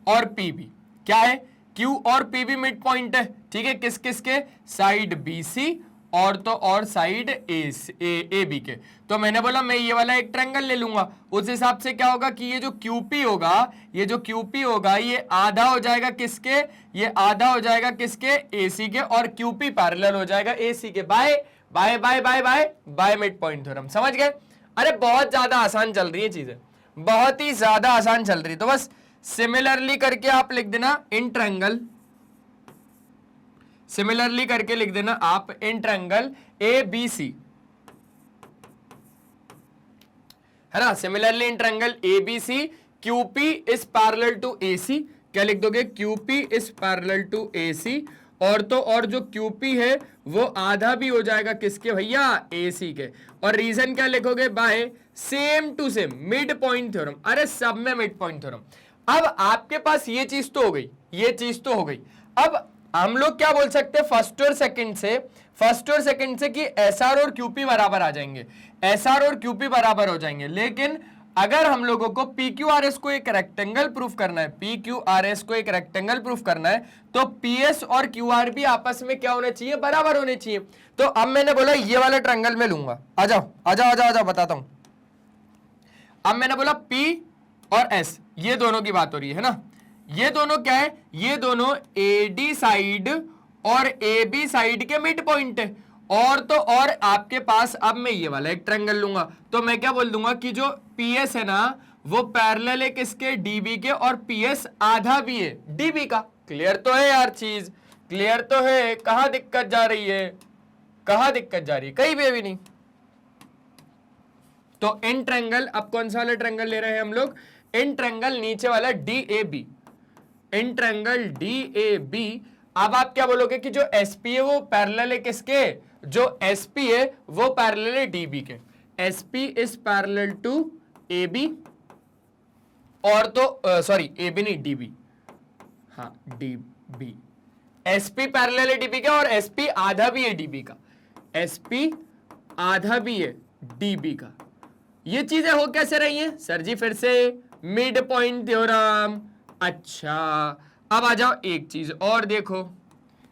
और PB क्या है? Q और PB मिड पॉइंट है। ठीक है, किस किस के? साइड BC और तो और साइड AB के। तो मैंने बोला मैं ये वाला एक ट्रायंगल ले लूंगा, उस हिसाब से क्या होगा कि ये जो QP होगा, ये जो QP होगा ये आधा हो जाएगा किसके? ये आधा हो जाएगा किसके? AC के, और QP पैरेलल हो जाएगा AC के। By by by by by by mid point theorem. समझ गए? अरे बहुत ज्यादा आसान चल रही है चीजें, बहुत ही ज्यादा आसान चल रही है। तो बस सिमिलरली करके आप लिख देना इन ट्रायंगल, सिमिलरली करके लिख देना आप इन ट्रायंगल ABC, है ना। Similarly in triangle ABC QP is parallel to AC, क्या लिख दोगे, QP is parallel to AC, और तो और जो QP है वो आधा भी हो जाएगा किसके भैया, AC के। और रीजन क्या लिखोगे, by same to same mid point theorem. अरे सब में मिड पॉइंट थ्योरम। अब आपके पास ये चीज तो हो गई, ये चीज तो हो गई। अब हम लोग क्या बोल सकते हैं फर्स्ट और सेकंड से कि SR और QP बराबर आ जाएंगे, SR और QP बराबर हो जाएंगे। लेकिन अगर हम लोगों को PQRS को एक रेक्टेंगल प्रूफ करना है, PQRS को एक रेक्टेंगल प्रूफ करना है, तो PS और QR भी आपस में क्या होने चाहिए, बराबर होने चाहिए। तो अब मैंने बोला ये वाला ट्रायंगल में लूंगा, आ जाओ बताता हूं। अब मैंने बोला P और S, ये दोनों की बात हो रही है ना। ये दोनों क्या है, ये दोनों AD साइड और AB साइड के मिड पॉइंट है। और तो और आपके पास, अब मैं ये वाला एक ट्रायंगल लूंगा, तो मैं क्या बोल दूंगा कि जो PS है ना वो पैरेलल है किसके, DB के, और PS आधा भी है DB का। क्लियर तो है यार, चीज क्लियर तो है। कहां दिक्कत जा रही है, कहां दिक्कत जा रही है, कहीं भी अभी नहीं। तो इन ट्रायंगल, अब कौन सा वाला ट्रायंगल ले रहे हैं हम लोग, इन ट्रायंगल नीचे वाला DAB, इन ट्रायंगल DAB। अब आप क्या बोलोगे कि जो SP है वो पैरेलल है किसके, जो SP है वो पैरेलल है DB के। SP is parallel to AB, और तो सॉरी AB नहीं DB, हाँ DB। SP पैरेलल है DB का और SP आधा भी है DB का, SP आधा भी है DB का। ये चीजें हो कैसे रही हैं सर जी, फिर से मिड पॉइंट थ्योरम। अच्छा अब आ जाओ एक चीज और देखो,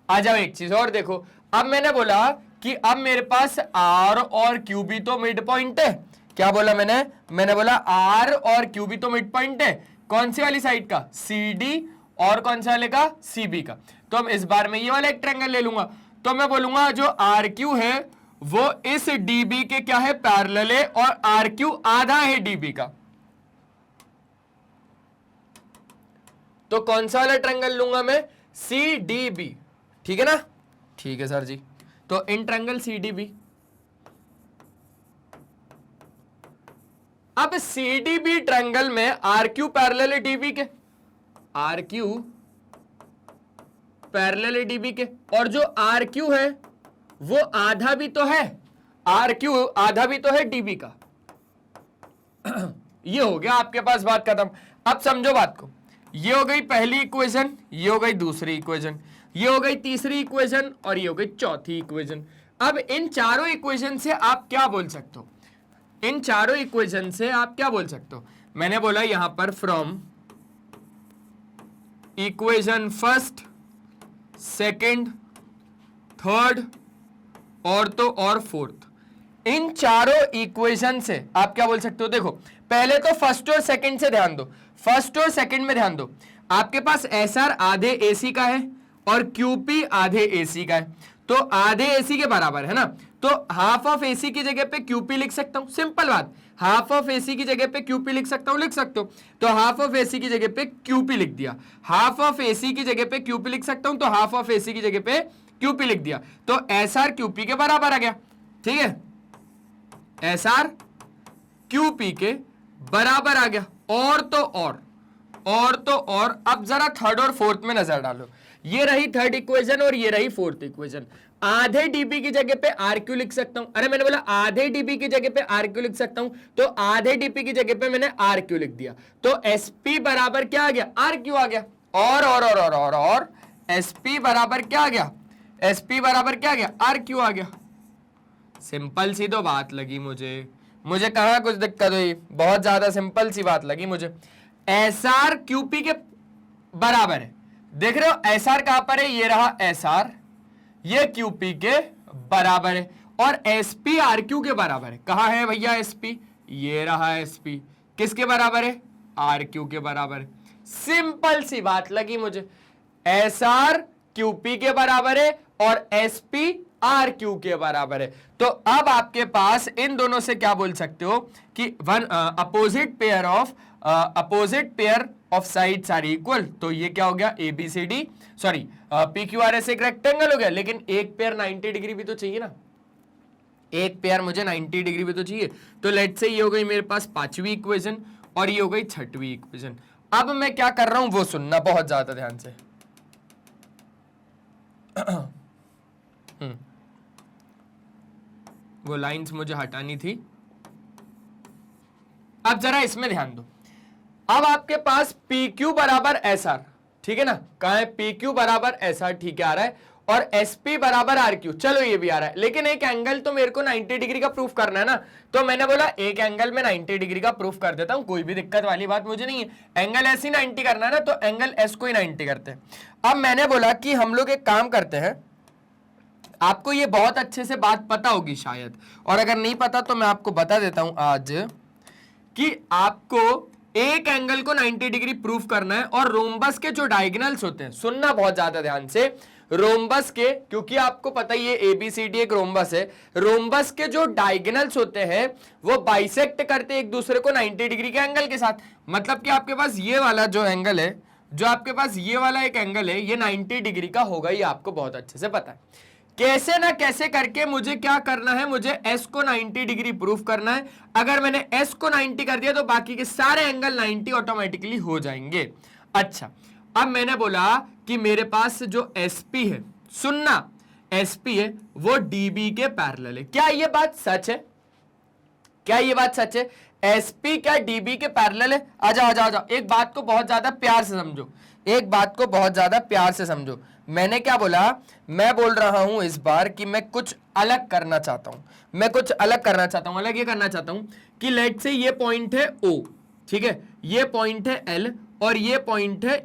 आ जाओ एक चीज और देखो। अब मैंने बोला कि अब मेरे पास R और Q भी तो मिड पॉइंट है। क्या बोला मैंने बोला R और Q भी तो मिड पॉइंट है। कौन सी वाली साइड का, CD, और कौन सा वाले का, CB का। तो हम इस बार में ये वाला एक ट्रायंगल ले लूंगा, तो मैं बोलूंगा जो RQ है वो इस DB के क्या है, पैरेलल है, और RQ आधा है DB का। तो कौन सा वाला ट्रायंगल लूंगा मैं, CDB, ठीक है ना। ठीक है सर जी, तो इन ट्रायंगल CDB। अब CDB ट्रायंगल में RQ पैरेलल है DB के, RQ पैरेलल है DB के, और जो RQ है वो आधा भी तो है, RQ आधा भी तो है DB का। ये हो गया आपके पास बात खत्म। अब समझो बात को, ये हो गई पहली इक्वेशन, ये हो गई दूसरी इक्वेशन, ये हो गई तीसरी इक्वेशन, और ये हो गई चौथी इक्वेशन। अब इन चारों इक्वेशन से आप क्या बोल सकते हो, इन चारों इक्वेशन से आप क्या बोल सकते हो। मैंने बोला यहां पर from equation first, second, third और तो और फोर्थ, इन चारों इक्वेशन से आप क्या बोल सकते हो। देखो पहले तो फर्स्ट और सेकंड से ध्यान दो, फर्स्ट और सेकंड में ध्यान दो। आपके पास SR आधे AC का है और QP आधे AC का है, तो आधे AC के बराबर है ना। तो हाफ ऑफ AC की जगह पे QP लिख सकता हूं, सिंपल बात। हाफ ऑफ AC की जगह पे QP लिख सकता हूं, लिख सकते हो। तो हाफ ऑफ AC की जगह पे QP लिख दिया, हाफ ऑफ AC की जगह पे QP लिख सकता हूं, तो हाफ ऑफ AC की जगह पे QP लिख दिया, तो SR QP के बराबर आ गया। ठीक है, SR QP के बराबर आ गया। और तो और अब जरा थर्ड और फोर्थ में नजर डालो। ये रही थर्ड इक्वेशन और ये रही फोर्थ इक्वेशन। आधे DB की जगह पे RQ लिख सकता हूं, अरे मैंने बोला आधे DB की जगह पे RQ लिख सकता हूं, तो आधे DB की जगह पे मैंने RQ लिख दिया, तो SP बराबर क्या आ गया, RQ आ गया। और SP बराबर क्या आ गया, SP बराबर क्या आ गया, RQ आ गया। सिंपल सी तो बात लगी मुझे कहां कुछ दिक्कत हुई, बहुत ज्यादा सिंपल सी बात लगी मुझे। SR QP के बराबर है, देख रहे हो SR कहां पर है, ये रहा SR, ये QP के बराबर है, और SP RQ के बराबर है। कहां है भैया SP, ये रहा SP, किसके बराबर है, RQ के बराबर है। सिंपल सी बात लगी मुझे, SR QP के बराबर है और SP RQ के बराबर है। तो अब आपके पास इन दोनों से क्या बोल सकते हो कि one opposite pair of sides are equal, तो ये क्या हो गया, ABCD सॉरी PQRS एक रेक्टेंगल हो गया, लेकिन एक पेयर 90 डिग्री भी तो चाहिए ना, एक पेयर मुझे 90 डिग्री भी तो चाहिए। तो लेट्स से ये हो गई मेरे पास पांचवी इक्वेशन और ये हो गई छठवीं इक्वेशन। अब मैं क्या कर रहा हूं वो सुनना बहुत ज्यादा ध्यान से। वो लाइंस मुझे हटानी थी। अब जरा इसमें ध्यान दो। अब आपके पास PQ बराबर SR, ठीक है ना, कहां है PQ बराबर SR, ठीक है आ रहा है, और SP बराबर RQ, चलो ये भी आ रहा है, लेकिन एक एंगल तो मेरे को 90 डिग्री का प्रूफ करना है ना, तो मैंने बोला एक एंगल में 90 डिग्री का प्रूफ कर देता हूं, कोई भी दिक्कत वाली बात मुझे नहीं है। एंगल S ही 90 करना है ना, तो एंगल S को ही 90 करते हैं। अब मैंने बोला कि हम लोग एक काम करते हैं, आपको ये बहुत अच्छे से बात पता होगी शायद, और अगर नहीं पता तो मैं आपको बता देता हूं आज, कि आपको एक एंगल को 90 डिग्री प्रूफ करना है, और रोम्बस के जो डायगोनल्स होते हैं, सुनना बहुत ज्यादा ध्यान से, रोम्बस के, क्योंकि आपको पता ही है ABCD एक रोम्बस है, रोम्बस के जो डायगोनल्स होते हैं वो बाइसेक्ट करते हैं एक दूसरे को 90 डिग्री के एंगल के साथ। मतलब कि आपके पास ये वाला जो एंगल है, जो आपके पास ये वाला एक एंगल है, ये 90 डिग्री का होगा, ये आपको बहुत अच्छे से पता है। कैसे ना कैसे करके मुझे क्या करना है, मुझे S को 90 डिग्री प्रूफ करना है। अगर मैंने S को 90 कर दिया तो बाकी के सारे एंगल 90 ऑटोमेटिकली हो जाएंगे। अच्छा, अब मैंने बोला कि मेरे पास जो SP है, सुनना, SP है वो DB के पैरेलल है। क्या ये बात सच है? क्या ये बात सच है? SP क्या DB के पैरेलल है? आजा आजा आजा, एक बात को बहुत ज्यादा प्यार से समझो, एक बात को बहुत ज्यादा प्यार से समझो। मैंने क्या बोला? मैं बोल रहा हूं इस बार कि मैं कुछ अलग करना चाहता हूं, मैं कुछ अलग करना चाहता हूं। अलग ये करना चाहता हूं कि लेट से ये पॉइंट है O, ठीक है, ये पॉइंट है L और ये पॉइंट है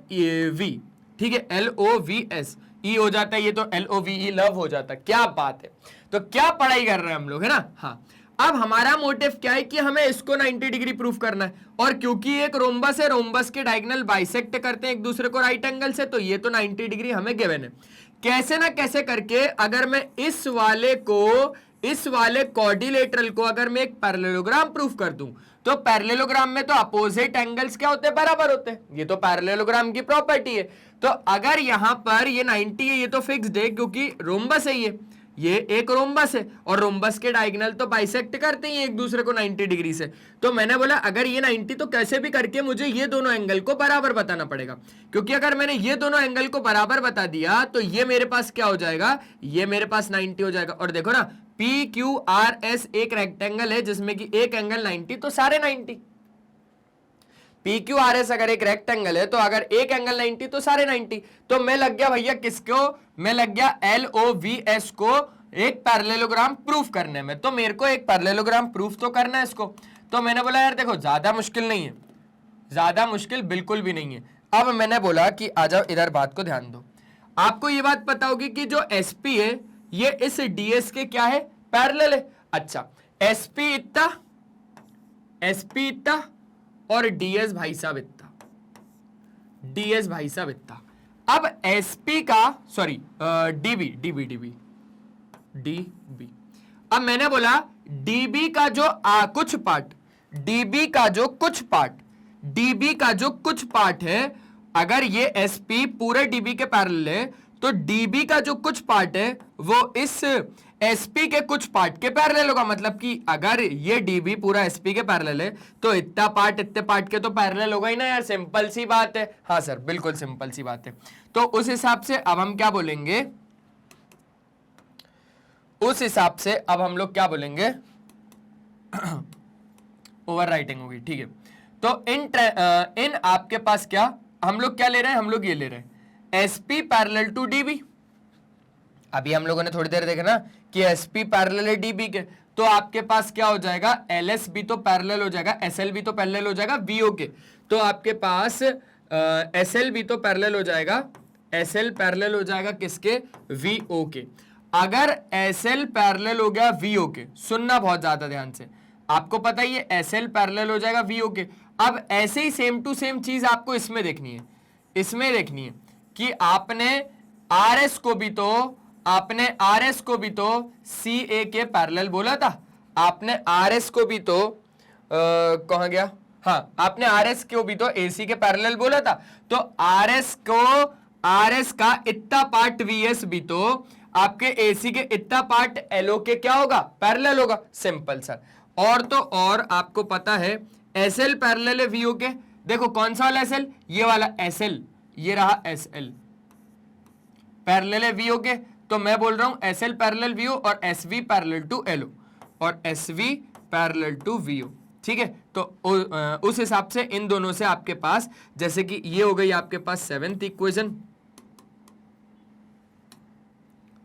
V, ठीक है, LOVS, E हो जाता है, ये तो LOVE लव हो जाता है। क्या बात है, तो क्या पढ़ाई कर रहे हैं हम लोग, है ना। हाँ, अब हमारा मोटिव क्या है कि हमें इसको 90 डिग्री प्रूफ करना है, और क्योंकि एक रोम्बस है, रोम्बस के डायगोनल बाइसेक्ट करते हैं एक दूसरे को राइट एंगल से, तो ये तो 90 डिग्री हमें गिवन है। कैसे ना कैसे करके अगर मैं इस वाले क्वाड्रिलेटरल को अगर मैं एक पैरेललोग्राम प्रूफ कर दूं, तो पैरेललोग्राम में तो अपोजिट एंगल्स क्या होते हैं, बराबर होते हैं, ये तो पैरेललोग्राम की प्रॉपर्टी है। तो अगर यहां पर ये 90 है, ये तो फिक्स्ड है क्योंकि रोम्बस है, ये एक रोम्बस है, और रोम्बस के डायगोनल तो बाइसेक्ट करते हैं एक दूसरे को 90 डिग्री से। तो मैंने बोला अगर ये 90, तो कैसे भी करके मुझे ये दोनों एंगल को बराबर बताना पड़ेगा, क्योंकि अगर मैंने ये दोनों एंगल को बराबर बता दिया तो ये मेरे पास क्या हो जाएगा, ये मेरे पास 90 हो जाएगा। और देखो ना, PQRS एक रेक्टेंगल है जिसमें कि एक एंगल 90, तो सारे 90। PQRS अगर एक रेक्टेंगल है तो अगर एक एंगल 90 तो सारे 90। तो मैं लग गया भैया किसको, मैं लग गया LOVS को एक पैरेललोग्राम प्रूफ करने में। तो मेरे को एक पैरेललोग्राम प्रूफ तो करना है इसको। तो मैंने बोला यार देखो ज्यादा मुश्किल नहीं है, ज्यादा मुश्किल बिल्कुल भी नहीं है। अब मैंने बोला कि आ जाओ इधर, बात को ध्यान दो। आपको ये बात पता होगी कि जो SP है ये इस DS के क्या है, पैरेलल है। अच्छा, SP इतना और DS भाई साहब इतना, DS भाई साहब इतना। अब SP का सॉरी DB, अब मैंने बोला DB का जो कुछ पार्ट है, अगर ये SP पूरे DB के पैरेलल है, तो DB का जो कुछ पार्ट है वो इस SP के कुछ पार्ट के पैरेलल होगा। मतलब कि अगर ये DB पूरा SP के पैरेलल है तो इतना पार्ट इतने पार्ट के तो पैरेलल होगा ही ना यार, सिंपल सी बात है। हाँ सर, बिल्कुल सिंपल सी बात है। तो उस हिसाब से अब हम क्या बोलेंगे, उस हिसाब से अब हम लोग क्या बोलेंगे, ओवर राइटिंग होगी, ठीक है। तो इन आपके पास क्या हम लोग क्या ले रहे हैं, हम लोग ये ले रहे हैं SP पैरेलल टू DB। अभी हम लोगों ने थोड़ी देर देखा ना कि SP पैरेलल है DB के, तो आपके पास क्या हो जाएगा, LS भी तो पैरेलल हो जाएगा, SL भी तो पैरेलल हो जाएगा VO के। तो आपके पास SL भी तो पैरेलल हो जाएगा, SL पैरेलल हो जाएगा किसके, VO के। अगर SL पैरेलल हो गया VO के, सुनना बहुत ज्यादा ध्यान से, आपको पता ही है SL पैरेलल हो जाएगा VO के। अब ऐसे ही सेम टू सेम चीज आपको इसमें देखनी है, इसमें देखनी है कि आपने RS को भी तो CA के पैरेलल बोला था, आपने RS को भी तो कहां गया, हाँ, आपने RS को भी तो AC के पैरेलल बोला था, तो RS का इतना पार्ट VS भी तो आपके AC के इतना पार्ट LO के क्या होगा, पैरेलल होगा। Simple sir. और तो और आपको पता है SL पैरेलल है VO के। देखो कौन सा वाला SL, ये वाला SL, ये रहा SL पैरेलल है VO के, तो मैं बोल रहा हूं SL पैरेलल VO और SV पैरेलल टू LO और SV पैरेलल टू VO। ठीक है, तो उस हिसाब से इन दोनों से आपके पास, जैसे कि ये हो गई आपके पास 7th इक्वेशन,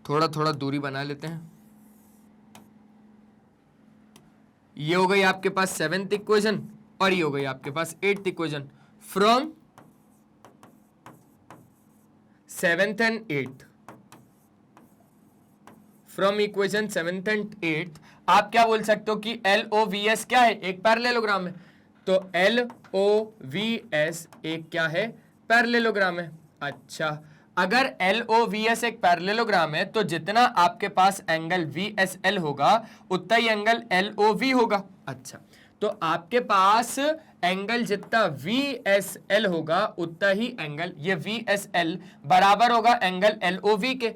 थोड़ा थोड़ा दूरी बना लेते हैं, ये हो गई आपके पास 7th इक्वेशन और ये हो गई आपके पास 8th equation. From 7th and 8th, from equation 7th and 8th आप क्या बोल सकते हो कि LOVS क्या है, एक पैरेललोग्राम है। तो LOVS एक क्या है, पैरेललोग्राम है। अच्छा, अगर LOVS एक पैरेललोग्राम है तो जितना आपके पास एंगल VSL होगा उतना ही एंगल LOV होगा। अच्छा, तो आपके पास एंगल जितना VSL होगा उतना ही एंगल ये VSL बराबर होगा एंगल LOV के।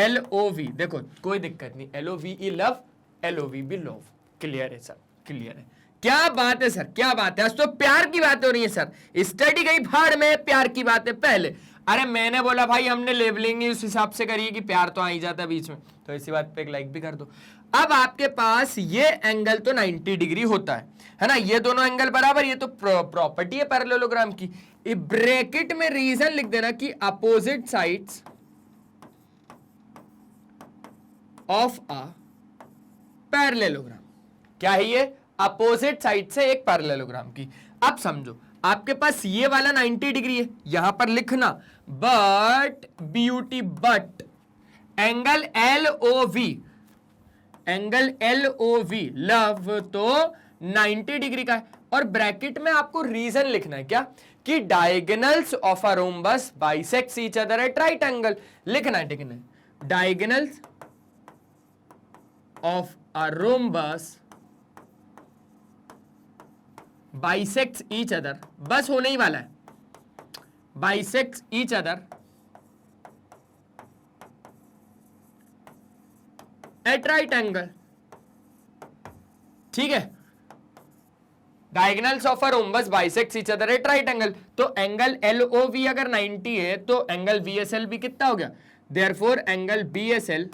LOV देखो कोई दिक्कत नहीं, LOVE लव, LOV भी लव। क्लियर है सर, क्लियर है। क्या बात है सर, क्या बात है, आज तो प्यार की बात हो रही है सर। स्टडी गई भाड़ में, प्यार की बात है पहले। अरे मैंने बोला भाई हमने लेबलिंग ही उस हिसाब से करी कि प्यार तो आ ही जाता है बीच में, तो इसी बात पे एक लाइक भी कर दो। अब आपके पास ये एंगल तो 90 डिग्री होता है ना, ये दोनों एंगल बराबर, ये तो प्रॉपर्टी है पैरेललोग्राम की। ब्रैकेट में रीजन लिख देना कि opposite sides of a parallelogram. क्या है ये, अपोजिट साइड से एक पैरेललोग्राम की। अब समझो आपके पास ये वाला 90 डिग्री है, यहां पर लिखना but beauty, but angle LOV, angle LOV love तो 90 डिग्री का है। और ब्रैकेट में आपको रीजन लिखना है क्या, कि diagonals of a rhombus bisects each other at right angle. लिखना है, ठीक है, diagonals of a rhombus bisects each other, बस होने ही वाला है, bisects each other at right angle। ठीक है, diagonals of a rhombus bisects each other at right angle, तो एंगल LOV अगर 90 है तो एंगल VSL भी कितना हो गया, देयरफॉर एंगल BSL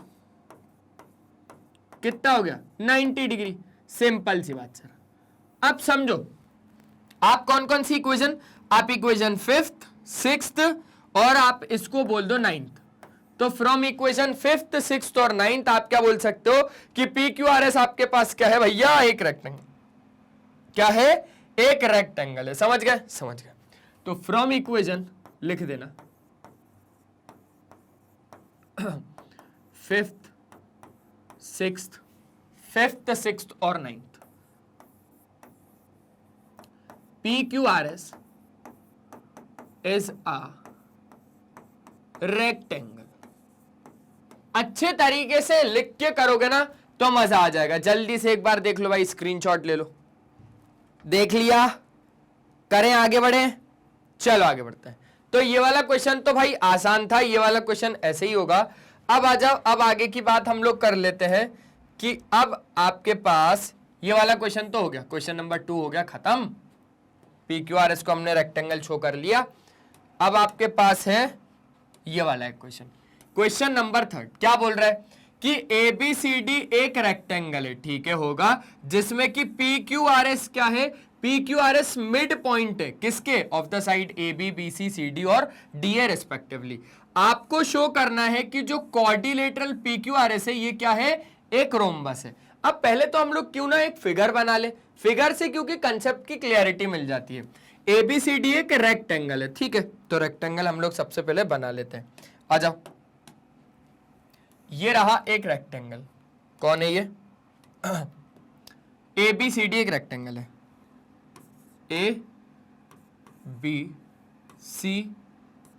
कितना हो गया, 90 डिग्री। सिंपल सी बात सर। अब समझो आप कौन कौन सी इक्वेशन, आप इक्वेशन 5th 6th और आप इसको बोल दो 9th। तो फ्रॉम इक्वेशन 5th 6th और 9th आप क्या बोल सकते हो कि PQRS आपके पास क्या है भैया, एक रेक्टेंगल। क्या है, एक रेक्टेंगल है। समझ गए, समझ गए। तो फ्रॉम इक्वेशन लिख देना 5th 6th 5th 6th और 9th PQRS is a rectangle। अच्छे तरीके से लिख के करोगे ना तो मजा आ जाएगा। जल्दी से एक बार देख लो भाई, स्क्रीनशॉट ले लो। देख लिया, करें आगे बढ़े, चलो आगे बढ़ते हैं। तो ये वाला क्वेश्चन तो भाई आसान था, ये वाला क्वेश्चन ऐसे ही होगा। अब आ जाओ, अब आगे की बात हम लोग कर लेते हैं कि अब आपके पास ये वाला क्वेश्चन तो हो गया, क्वेश्चन नंबर 2 हो गया खत्म। PQRS को हमने रेक्टेंगल शो कर लिया। अब आपके पास है ये वाला क्वेश्चन, क्वेश्चन नंबर 3 क्या बोल रहा है कि ABCD एक रेक्टेंगल है, ठीक है, होगा जिसमें कि PQRS क्या है, PQRS मिड पॉइंट है किसके, of the side AB BC CD और DA रिस्पेक्टिवली। आपको शो करना है कि जो क्वाड्रिलेटरल PQRS है ये क्या है, एक रोम्बस है। अब पहले तो हम लोग क्यों ना एक फिगर बना ले, फिगर से क्योंकि कंसेप्ट की क्लियरिटी मिल जाती है। ABCD एक रेक्टेंगल है, ठीक है, तो रेक्टेंगल हम लोग सबसे पहले बना लेते हैं। आ जाओ, ये रहा एक रेक्टेंगल, कौन है ये, ABCD एक रेक्टेंगल है, ABC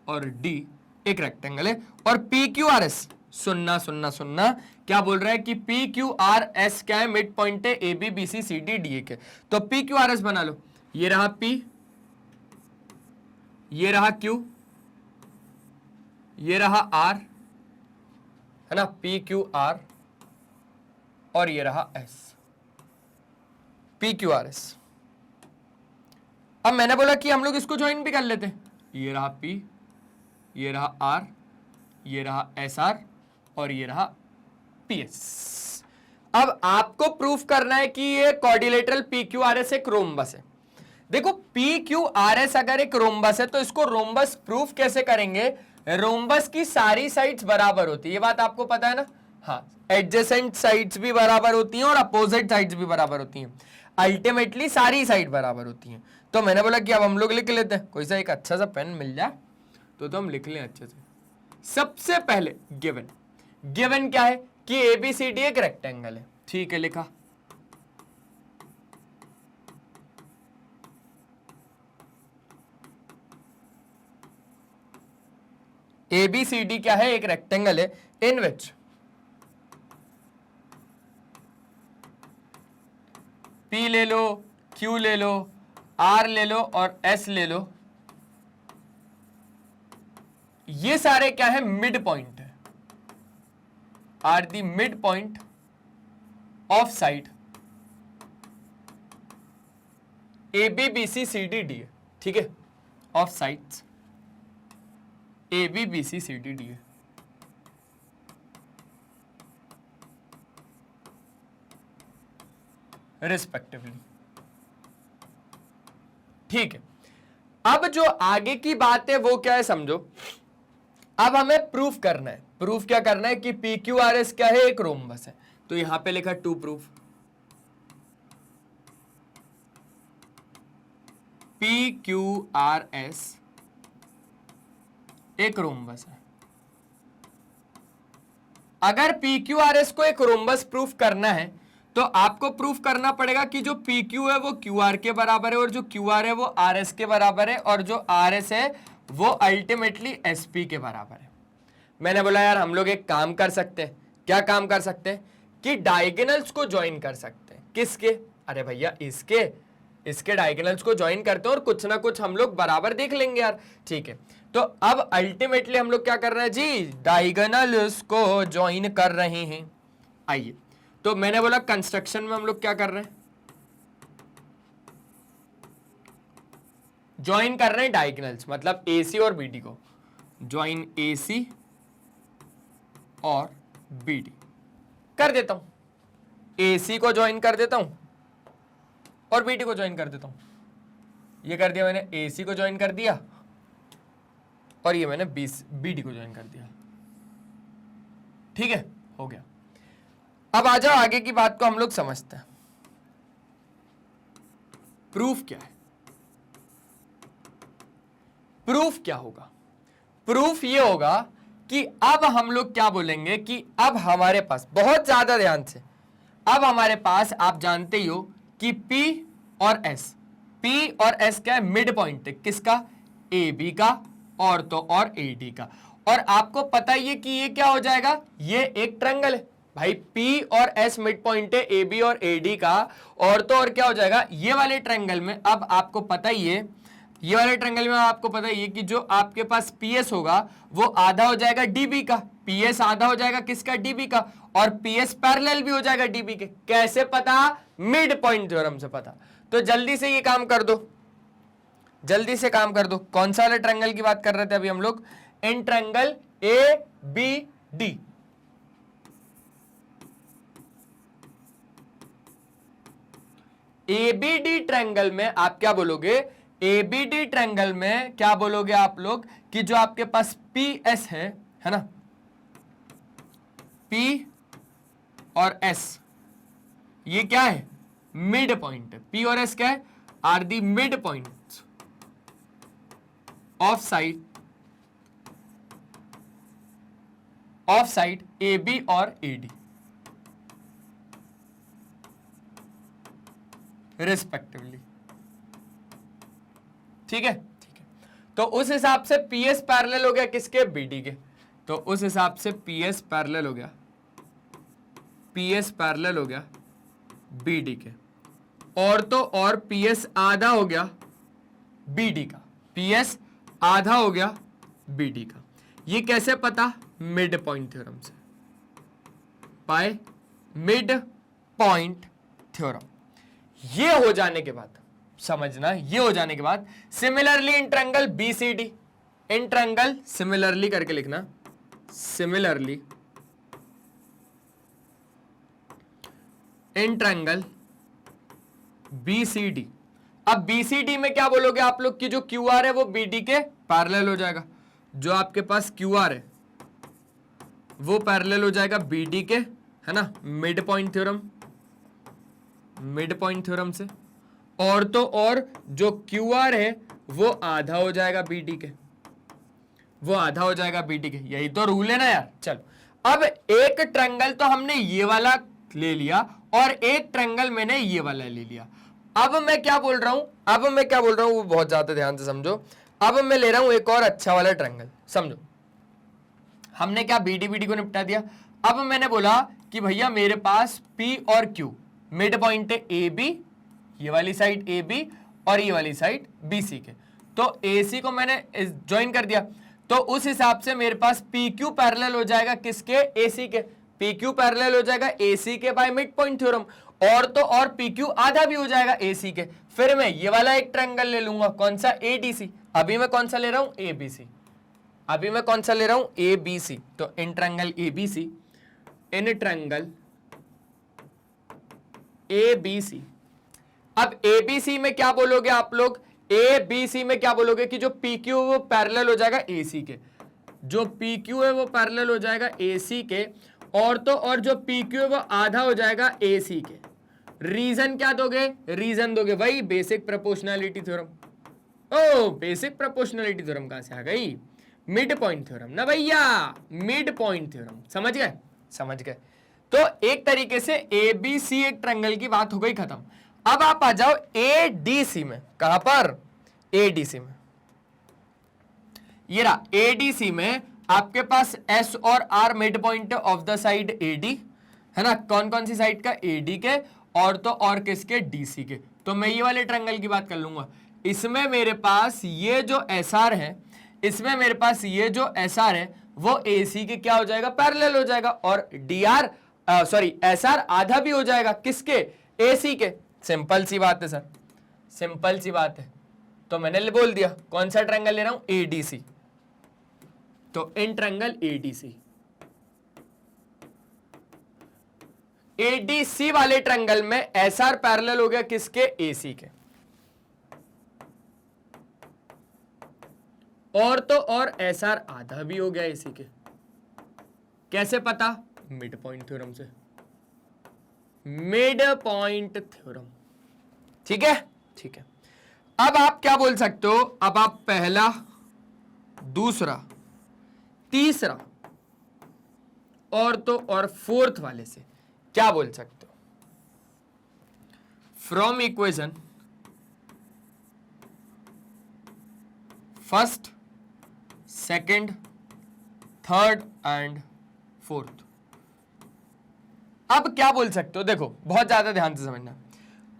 और D एक रेक्टेंगल है। और PQRS सुनना सुनना सुनना, क्या बोल रहा है कि PQRS क्या है, मिड पॉइंट है AB BC CD DA के। तो PQRS बना लो, ये रहा P, ये रहा Q, ये रहा R, है ना, P Q R, और ये रहा S, P Q R S। अब मैंने बोला कि हम लोग इसको ज्वाइन भी कर लेते हैं, ये रहा P, ये रहा R, ये रहा SR, और ये रहा PS। अब आपको प्रूफ करना है कि ये क्वाड्रिलेटरल PQRS एक रोम्बस है। देखो PQRS अगर एक रोम्बस है तो इसको रोम्बस प्रूफ कैसे करेंगे? रोम्बस की सारी साइड्स बराबर होती है, ये बात आपको पता है ना। हाँ, एडजेसेंट साइड्स भी बराबर होती हैं और अपोजिट साइड्स भी बराबर होती हैं, अल्टीमेटली सारी साइड बराबर होती हैं। तो मैंने बोला कि अब हम लोग लिख लेते हैं, कोई सा एक अच्छा सा पेन मिल जाए तो हम लिख लें अच्छे से। सबसे पहले गिवन, गिवन क्या है कि ABCD एक रेक्टेंगल है, ठीक है, लिखा। ABCD क्या है? एक रेक्टेंगल है इन विच P ले लो, Q ले लो, R ले लो और S ले लो, ये सारे क्या है? मिड पॉइंट है, are the mid point of side ABBCCDD, ठीक है, ऑफ साइड्स ABBCCDD है। रिस्पेक्टिवली, ठीक है। अब जो आगे की बात है वो क्या है समझो। अब हमें प्रूफ करना है, प्रूफ क्या करना है कि PQRS क्या है? एक रोम्बस है। तो यहां पे लिखा टू प्रूफ, PQRS एक रोम्बस है। अगर PQRS को एक रोम्बस प्रूफ करना है तो आपको प्रूफ करना पड़ेगा कि जो PQ है वो QR के बराबर है और जो QR है वो RS के बराबर है और जो RS है वो अल्टीमेटली SP के बराबर है। मैंने बोला यार हम लोग एक काम कर सकते हैं। क्या काम कर सकते हैं? कि डायगोनल्स को ज्वाइन कर सकते हैं। किसके? अरे भैया इसके डायगोनल्स को ज्वाइन करते हैं और कुछ ना कुछ हम लोग बराबर देख लेंगे यार, ठीक है। तो अब अल्टीमेटली हम लोग क्या कर रहे हैं जी? डायगोनल्स को ज्वाइन कर रहे हैं। आइए, तो मैंने बोला कंस्ट्रक्शन में हम लोग क्या कर रहे हैं? ज्वाइन कर रहे हैं डायगोनल्स, मतलब AC और BD को। ज्वाइन AC और BD कर देता हूं, AC को ज्वाइन कर देता हूं और BD को ज्वाइन कर देता हूं। ये कर दिया मैंने, AC को ज्वाइन कर दिया और ये मैंने BD को ज्वाइन कर दिया, ठीक है, हो गया। अब आ जाओ आगे की बात को हम लोग समझते हैं। प्रूफ क्या है? प्रूफ क्या होगा? प्रूफ ये होगा कि अब हम लोग क्या बोलेंगे कि अब हमारे पास, बहुत ज्यादा ध्यान से, अब हमारे पास आप जानते ही हो कि P और S क्या है? मिड पॉइंट है, किसका? AB का और तो और AD का। और आपको पता ही है कि ये क्या हो जाएगा? ये एक ट्रायंगल है भाई। P और S मिड पॉइंट है AB और AD का, और तो और क्या हो जाएगा? ये वाले ट्रायंगल में अब आपको पता ही है, ये वाले ट्रायंगल में आपको पता ही है कि जो आपके पास PS होगा वो आधा हो जाएगा DB का, PS आधा हो जाएगा किसका? DB का, और PS पैरेलल भी हो जाएगा DB के। कैसे पता? मिड पॉइंट थ्योरम से पता। तो जल्दी से ये काम कर दो, जल्दी से काम कर दो। कौन सा वाले ट्रायंगल की बात कर रहे थे अभी हम लोग? In triangle ABD। ABD triangle में आप क्या बोलोगे? ABD ट्रायंगल में क्या बोलोगे आप लोग कि जो आपके पास PS है ना, P और S ये क्या है? मिड पॉइंट है। P और S क्या है? Are the mid point of side AB और AD रिस्पेक्टिवली, ठीक है, ठीक है। तो उस हिसाब से PS पैरेलल हो गया किसके? BD के। तो उस हिसाब से PS पैरेलल हो गया BD के। और तो और PS आधा हो गया BD का, PS आधा हो गया BD का। ये कैसे पता? मिड पॉइंट थ्योरम से, बाय मिड पॉइंट थ्योरम। ये हो जाने के बाद समझना, ये हो जाने के बाद similarly in triangle BCD, in triangle similarly करके लिखना, सिमिलरली इन ट्रायंगल BCD। अब BCD में क्या बोलोगे आप लोग कि जो QR है वो BD के पैरेलल हो जाएगा, जो आपके पास QR है वो पैरेलल हो जाएगा BD के, है ना, mid point theorem, mid point theorem से। और तो और जो QR है वो आधा हो जाएगा BD के, वो आधा हो जाएगा BD के। यही तो रूल है ना यार। चलो अब एक ट्रायंगल तो हमने ये वाला ले लिया और एक ट्रायंगल मैंने ये वाला ले लिया। अब मैं क्या बोल रहा हूं, वो बहुत ज्यादा ध्यान से समझो। अब मैं ले रहा हूं एक और अच्छा वाला ट्रायंगल, समझो। हमने क्या BD को निपटा दिया। अब मैंने बोला कि भैया मेरे पास P और Q मिड पॉइंट है AB, ये वाली साइड AB और ये वाली साइड BC के, तो AC को मैंने ज्वाइन कर दिया, तो उस हिसाब से मेरे पास PQ पैरेलल हो जाएगा किसके? AC के। PQ पैरेलल हो जाएगा AC के बाय मिड पॉइंट थ्योरम, और तो और PQ आधा भी हो जाएगा AC के। फिर मैं ये वाला एक ट्रायंगल ले लूंगा, कौन सा? ADC। अभी मैं कौन सा ले रहा हूं? ABC। अभी मैं कौन सा ले रहा हूं? ABC। तो in triangle ABC, in triangle ABC। अब ABC में क्या बोलोगे आप लोग? ABC में क्या बोलोगे कि जो PQ है वो पैरेलल हो जाएगा AC के, जो PQ है वो पैरेलल हो जाएगा AC के, और तो और जो PQ है वो आधा हो जाएगा AC के। रीजन क्या दोगे? रीजन दोगे वही बेसिक प्रोपोर्शनैलिटी थ्योरम। ओ बेसिक प्रोपोर्शनैलिटी थ्योरम कहां से आ गई? मिड पॉइंट थ्योरम ना भैया, मिड पॉइंट थ्योरम। समझ गए? समझ गए। तो एक तरीके से ABC एक ट्रायंगल की बात हो गई खत्म। अब आप आ जाओ ADC में। कहां पर? ADC में। ये रहा ADC में आपके पास S और R mid point of the side AD, है ना। कौन कौन सी साइड का? AD के, और तो और किसके? DC के। तो मैं ये वाले ट्रायंगल की बात कर लूंगा। इसमें मेरे पास ये जो SR है, इसमें मेरे पास ये जो SR है वो AC के क्या हो जाएगा? पैरेलल हो जाएगा, और SR आधा भी हो जाएगा किसके? AC के। सिंपल सी बात है सर, सिंपल सी बात है। तो मैंने बोल दिया कौन सा ट्रायंगल ले रहा हूं? ADC। तो इन ट्रायंगल ADC वाले ट्रायंगल में SR पैरेलल हो गया किसके? AC के, और तो और SR आधा भी हो गया AC के। कैसे पता? मिड पॉइंट थ्योरम से, मिड पॉइंट थ्योरम। ठीक है, ठीक है। अब आप क्या बोल सकते हो? अब आप पहला, दूसरा, तीसरा और तो और फोर्थ वाले से क्या बोल सकते हो? From equation first, second, third and fourth. अब क्या बोल सकते हो? देखो बहुत ज्यादा ध्यान से समझना।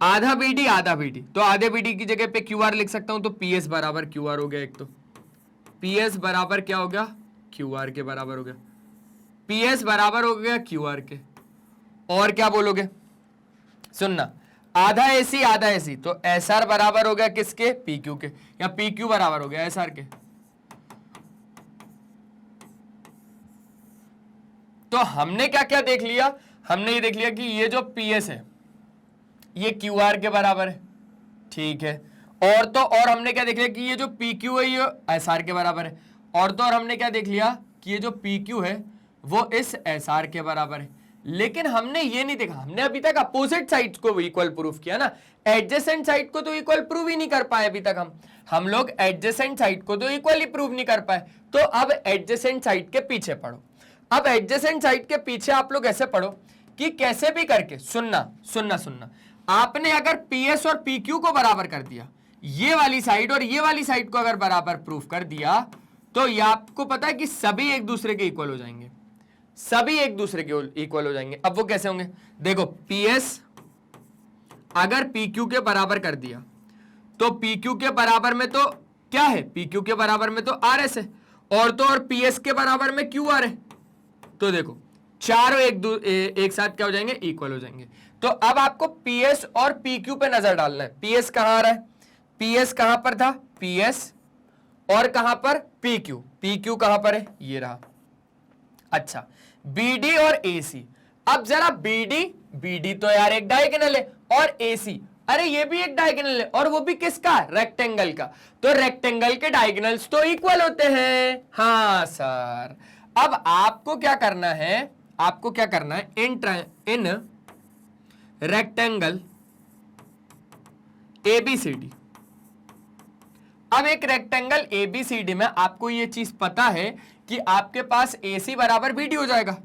आधा BD, आधा BD, तो आधे BD की जगह पे QR लिख सकता हूं, तो PS बराबर QR हो गया। एक तो PS बराबर क्या हो गया? QR के बराबर हो गया। PS बराबर हो गया QR के। और क्या बोलोगे? सुनना, आधा AC, आधा AC, तो SR बराबर हो गया किसके? PQ के, या PQ बराबर हो गया SR के। तो हमने क्या क्या देख लिया? हमने ये देख लिया कि ये जो PS है ये QR के बराबर है, ठीक है। और तो और हमने क्या देख लिया कि ये जो PQ है ये SR के बराबर है, और तो और हमने क्या देख लिया कि ये जो PQ है वो इस SR के बराबर है। लेकिन हमने ये नहीं देखा, हमने अभी तक अपोजिट साइड्स को इक्वल प्रूफ किया ना, एडजेसेंट साइड को तो इक्वल प्रूव ही नहीं कर पाए अभी तक। हम लोग एडजेसेंट साइड को तो इक्वली प्रूव नहीं कर पाए। तो अब एडजेसेंट साइड के पीछे पढ़ो। अब एडजेसेंट साइड के पीछे आप लोग ऐसे पढ़ो कि कैसे भी करके, सुनना, आपने अगर PS और PQ को बराबर कर दिया, ये वाली साइड और ये वाली साइड को अगर बराबर प्रूफ कर दिया, तो ये आपको पता है कि सभी एक दूसरे के इक्वल हो जाएंगे, सभी एक दूसरे के इक्वल हो जाएंगे। अब वो कैसे होंगे? देखो PS अगर PQ के बराबर कर दिया तो PQ के बराबर में तो क्या है, PQ के बराबर में तो RS है, और तो और PS के बराबर में QR है। तो देखो चारों एक साथ क्या हो जाएंगे, इक्वल हो जाएंगे। तो अब आपको PS और PQ पे नजर डालना है। PS कहां आ रहा है, PS कहां पर था, PS, और कहां पर PQ, PQ कहां पर है, ये रहा। अच्छा, BD और AC, अब जरा BD तो यार एक डायगोनल है, और AC, अरे ये भी एक डायगोनल है, और वो भी किसका, रेक्टेंगल का। तो रेक्टेंगल के डायगोनल्स तो इक्वल होते हैं। हाँ सर, अब आपको क्या करना है, आपको क्या करना है, इन रेक्टेंगल ABCD। अब एक रेक्टेंगल ABCD में आपको ये चीज पता है कि आपके पास AC बराबर BD हो जाएगा,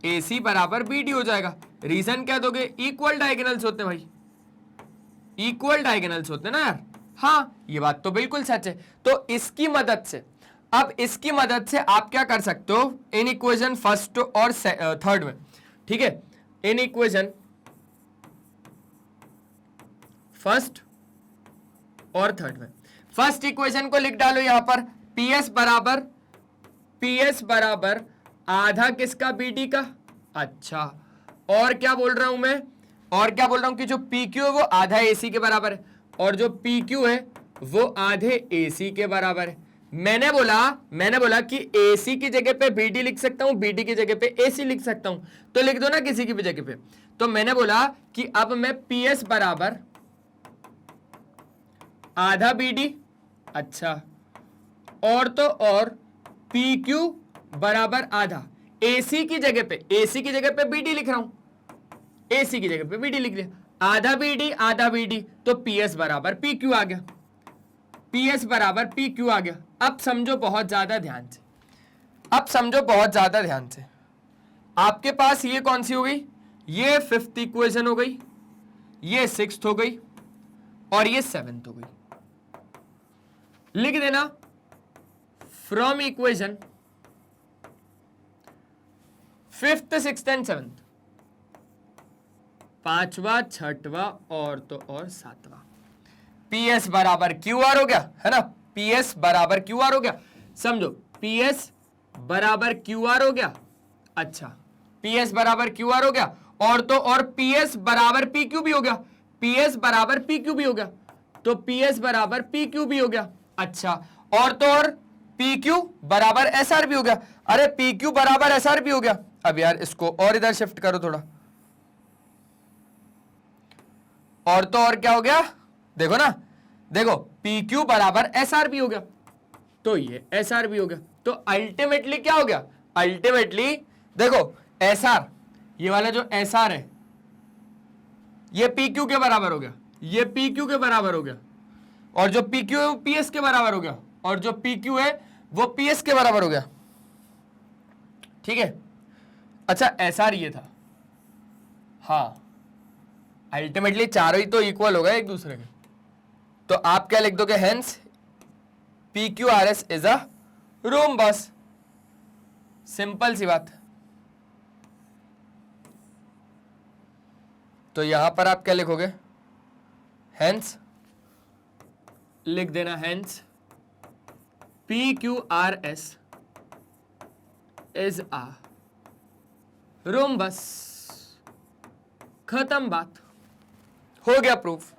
AC बराबर BD हो जाएगा। रीजन क्या दोगे, इक्वल डायगोनल्स होते हैं भाई, इक्वल डायगोनल्स होते हैं ना यार। हाँ, ये बात तो बिल्कुल सच है। तो इसकी मदद से, अब इसकी मदद से आप क्या कर सकते हो, इन इक्वेशन फर्स्ट और थर्ड में, ठीक है, इन इक्वेशन फर्स्ट और थर्ड में, फर्स्ट इक्वेशन को लिख डालो यहां पर, PS बराबर आधा किसका, BD का। अच्छा, और क्या बोल रहा हूं मैं, और क्या बोल रहा हूं कि जो PQ है वो आधा AC के बराबर है, और जो PQ है वो आधे AC के बराबर है। मैंने बोला कि AC की जगह पे BD लिख सकता हूं, BD की जगह पे AC लिख सकता हूं, तो लिख दो ना किसी की भी जगह पे। तो मैंने बोला कि अब मैं PS बराबर आधा BD, अच्छा, और तो और PQ बराबर आधा, AC की जगह पे BD लिख रहा हूं, AC की जगह पे BD लिख दिया, आधा BD, तो PS बराबर PQ आ गया, PS बराबर PQ आ गया। अब समझो बहुत ज्यादा ध्यान से, आपके पास ये कौन सी हो गई, ये 5th इक्वेशन हो गई, ये 6th हो गई, और ये 7th हो गई। लिख देना from equation 5th, 6th and 7th, पांचवा, छठवा और तो और सातवां। PS बराबर QR हो गया, है ना, PS बराबर QR हो गया। समझो, PS बराबर QR हो गया, अच्छा, PS बराबर QR हो गया, और तो और PS बराबर PQ भी हो गया, PS बराबर PQ भी हो गया, तो PS बराबर PQ भी हो गया। अच्छा, और तो और PQ बराबर SR भी हो गया, अरे PQ बराबर SR भी हो गया। अब यार इसको और इधर शिफ्ट करो थोड़ा, और तो और क्या हो गया, देखो ना, देखो PQ बराबर SR भी हो गया, तो ये SR भी हो गया। तो अल्टीमेटली क्या हो गया, अल्टीमेटली देखो SR, ये वाला जो SR है ये PQ के बराबर हो गया, ये PQ के बराबर हो गया, और जो PQ है वो PS के बराबर हो गया, और जो PQ है वो PS के बराबर हो गया, ठीक है। अच्छा, SR ये था, हाँ, अल्टीमेटली चारों ही तो इक्वल हो गए एक दूसरे के। तो आप क्या लिख दोगे, hence PQRS is a rhombus, simple सी बात। तो यहां पर आप क्या लिखोगे, हेंस लिख देना, hence PQRS is a rhombus, खत्म बात, हो गया प्रूफ,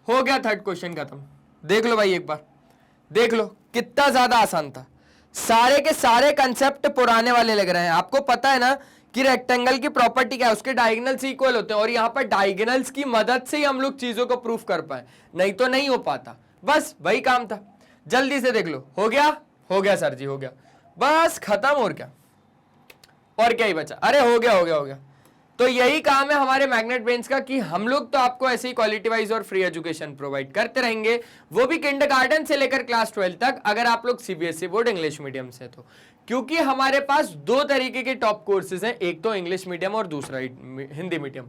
हो गया थर्ड क्वेश्चन खत्म। देख लो भाई, एक बार देख लो कितना ज्यादा आसान था, सारे के सारे कंसेप्ट पुराने वाले लग रहे हैं। आपको पता है ना कि रेक्टेंगल की प्रॉपर्टी क्या है, उसके डायगोनल्स इक्वल होते हैं, और यहां पर डायगोनल्स की मदद से ही हम लोग चीजों को प्रूफ कर पाए, नहीं तो नहीं हो पाता। बस वही काम था, जल्दी से देख लो, हो गया सर जी, हो गया, बस खत्म। और क्या ही बचा, अरे हो गया। तो यही काम है हमारे मैग्नेट ब्रेन्स का कि हम लोग तो आपको ऐसे ही क्वालिटी वाइज और फ्री एजुकेशन प्रोवाइड करते रहेंगे, वो भी किंडरगार्टन से लेकर क्लास 12 तक, अगर आप लोग CBSE बोर्ड इंग्लिश मीडियम से तो। क्योंकि हमारे पास दो तरीके के टॉप कोर्सेज हैं, एक तो इंग्लिश मीडियम और दूसरा हिंदी मीडियम।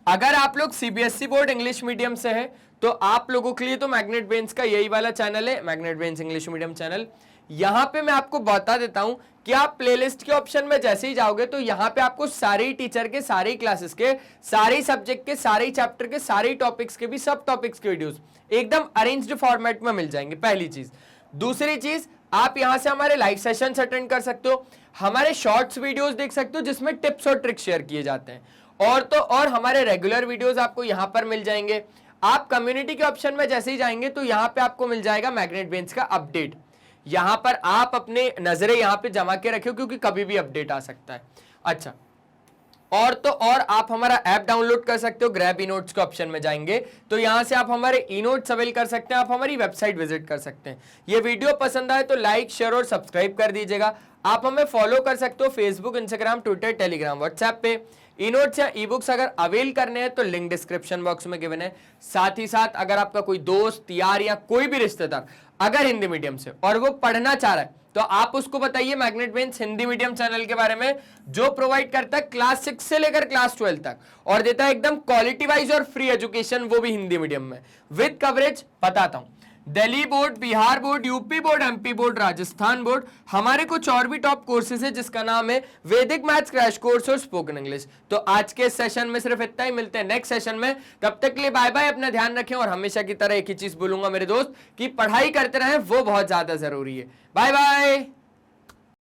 अगर आप लोग CBSE बोर्ड इंग्लिश मीडियम से है तो आप लोगों के लिए तो मैग्नेट ब्रेन्स का यही वाला चैनल है, magnet brains English medium channel. यहां पे मैं आपको बता देता हूं कि आप प्लेलिस्ट के ऑप्शन में जैसे ही जाओगे तो यहां पे आपको सारे टीचर के, सारे क्लासेस के, सारे सब्जेक्ट के, सारे चैप्टर के, सारे टॉपिक्स के भी, सब टॉपिक्स के वीडियोस एकदम अरेंज्ड फॉर्मेट में मिल जाएंगे, पहली चीज। दूसरी चीज, आप यहां से हमारे लाइव सेशंस अटेंड कर सकते हो, हमारे शॉर्ट्स वीडियोस देख सकते हो जिसमें टिप्स और ट्रिक्स शेयर किए जाते हैं, और तो और हमारे रेगुलर वीडियोस आपको यहां पर मिल जाएंगे। आप कम्युनिटी के ऑप्शन में जैसे ही जाएंगे तो यहां पे आपको मिल जाएगा मैग्नेट बेंच का अपडेट। यहां पर आप अपने नजरें यहां पे जमा के रखियो क्योंकि कभी भी अपडेट आ सकता है। अच्छा, और तो और आप हमारा ऐप डाउनलोड कर सकते हो, ग्रैब ई नोट्स के ऑप्शन में जाएंगे तो यहां से आप हमारे ई नोट्स अवेल कर सकते हैं, आप हमारी वेबसाइट विजिट कर सकते हैं। ये वीडियो पसंद आए तो लाइक, शेयर और सब्सक्राइब कर दीजिएगा। आप हमें फॉलो कर सकते हो Facebook, Instagram, Twitter, Telegram, WhatsApp पे। ई नोट्स या ई बुक्स अगर अवेल करने हैं तो लिंक डिस्क्रिप्शन बॉक्स में गिवन है। साथ ही साथ अगर आपका कोई दोस्त, यार या कोई भी रिश्तेदार अगर हिंदी मीडियम से और वो पढ़ना चाह रहा है तो आप उसको बताइए magnet bench Hindi medium channel के बारे में, जो प्रोवाइड करता है क्लास 6 से लेकर क्लास 12 तक और देता है एकदम क्वालिटी वाइज और फ्री एजुकेशन, वो भी हिंदी मीडियम में विद कवरेज। बताता हूं, Delhi board, Bihar board, UP board, MP board, Rajasthan board, हमारे कुछ और भी टॉप कोर्सेज है जिसका नाम है वैदिक मैथ्स क्रैश कोर्स और स्पोकन इंग्लिश। तो आज के सेशन में सिर्फ इतना ही, मिलते हैं नेक्स्ट सेशन में, तब तक के लिए बाय बाय, अपना ध्यान रखें और हमेशा की तरह एक ही चीज बोलूंगा मेरे दोस्त कि पढ़ाई करते रहें, वो बहुत ज्यादा जरूरी है। Bye bye.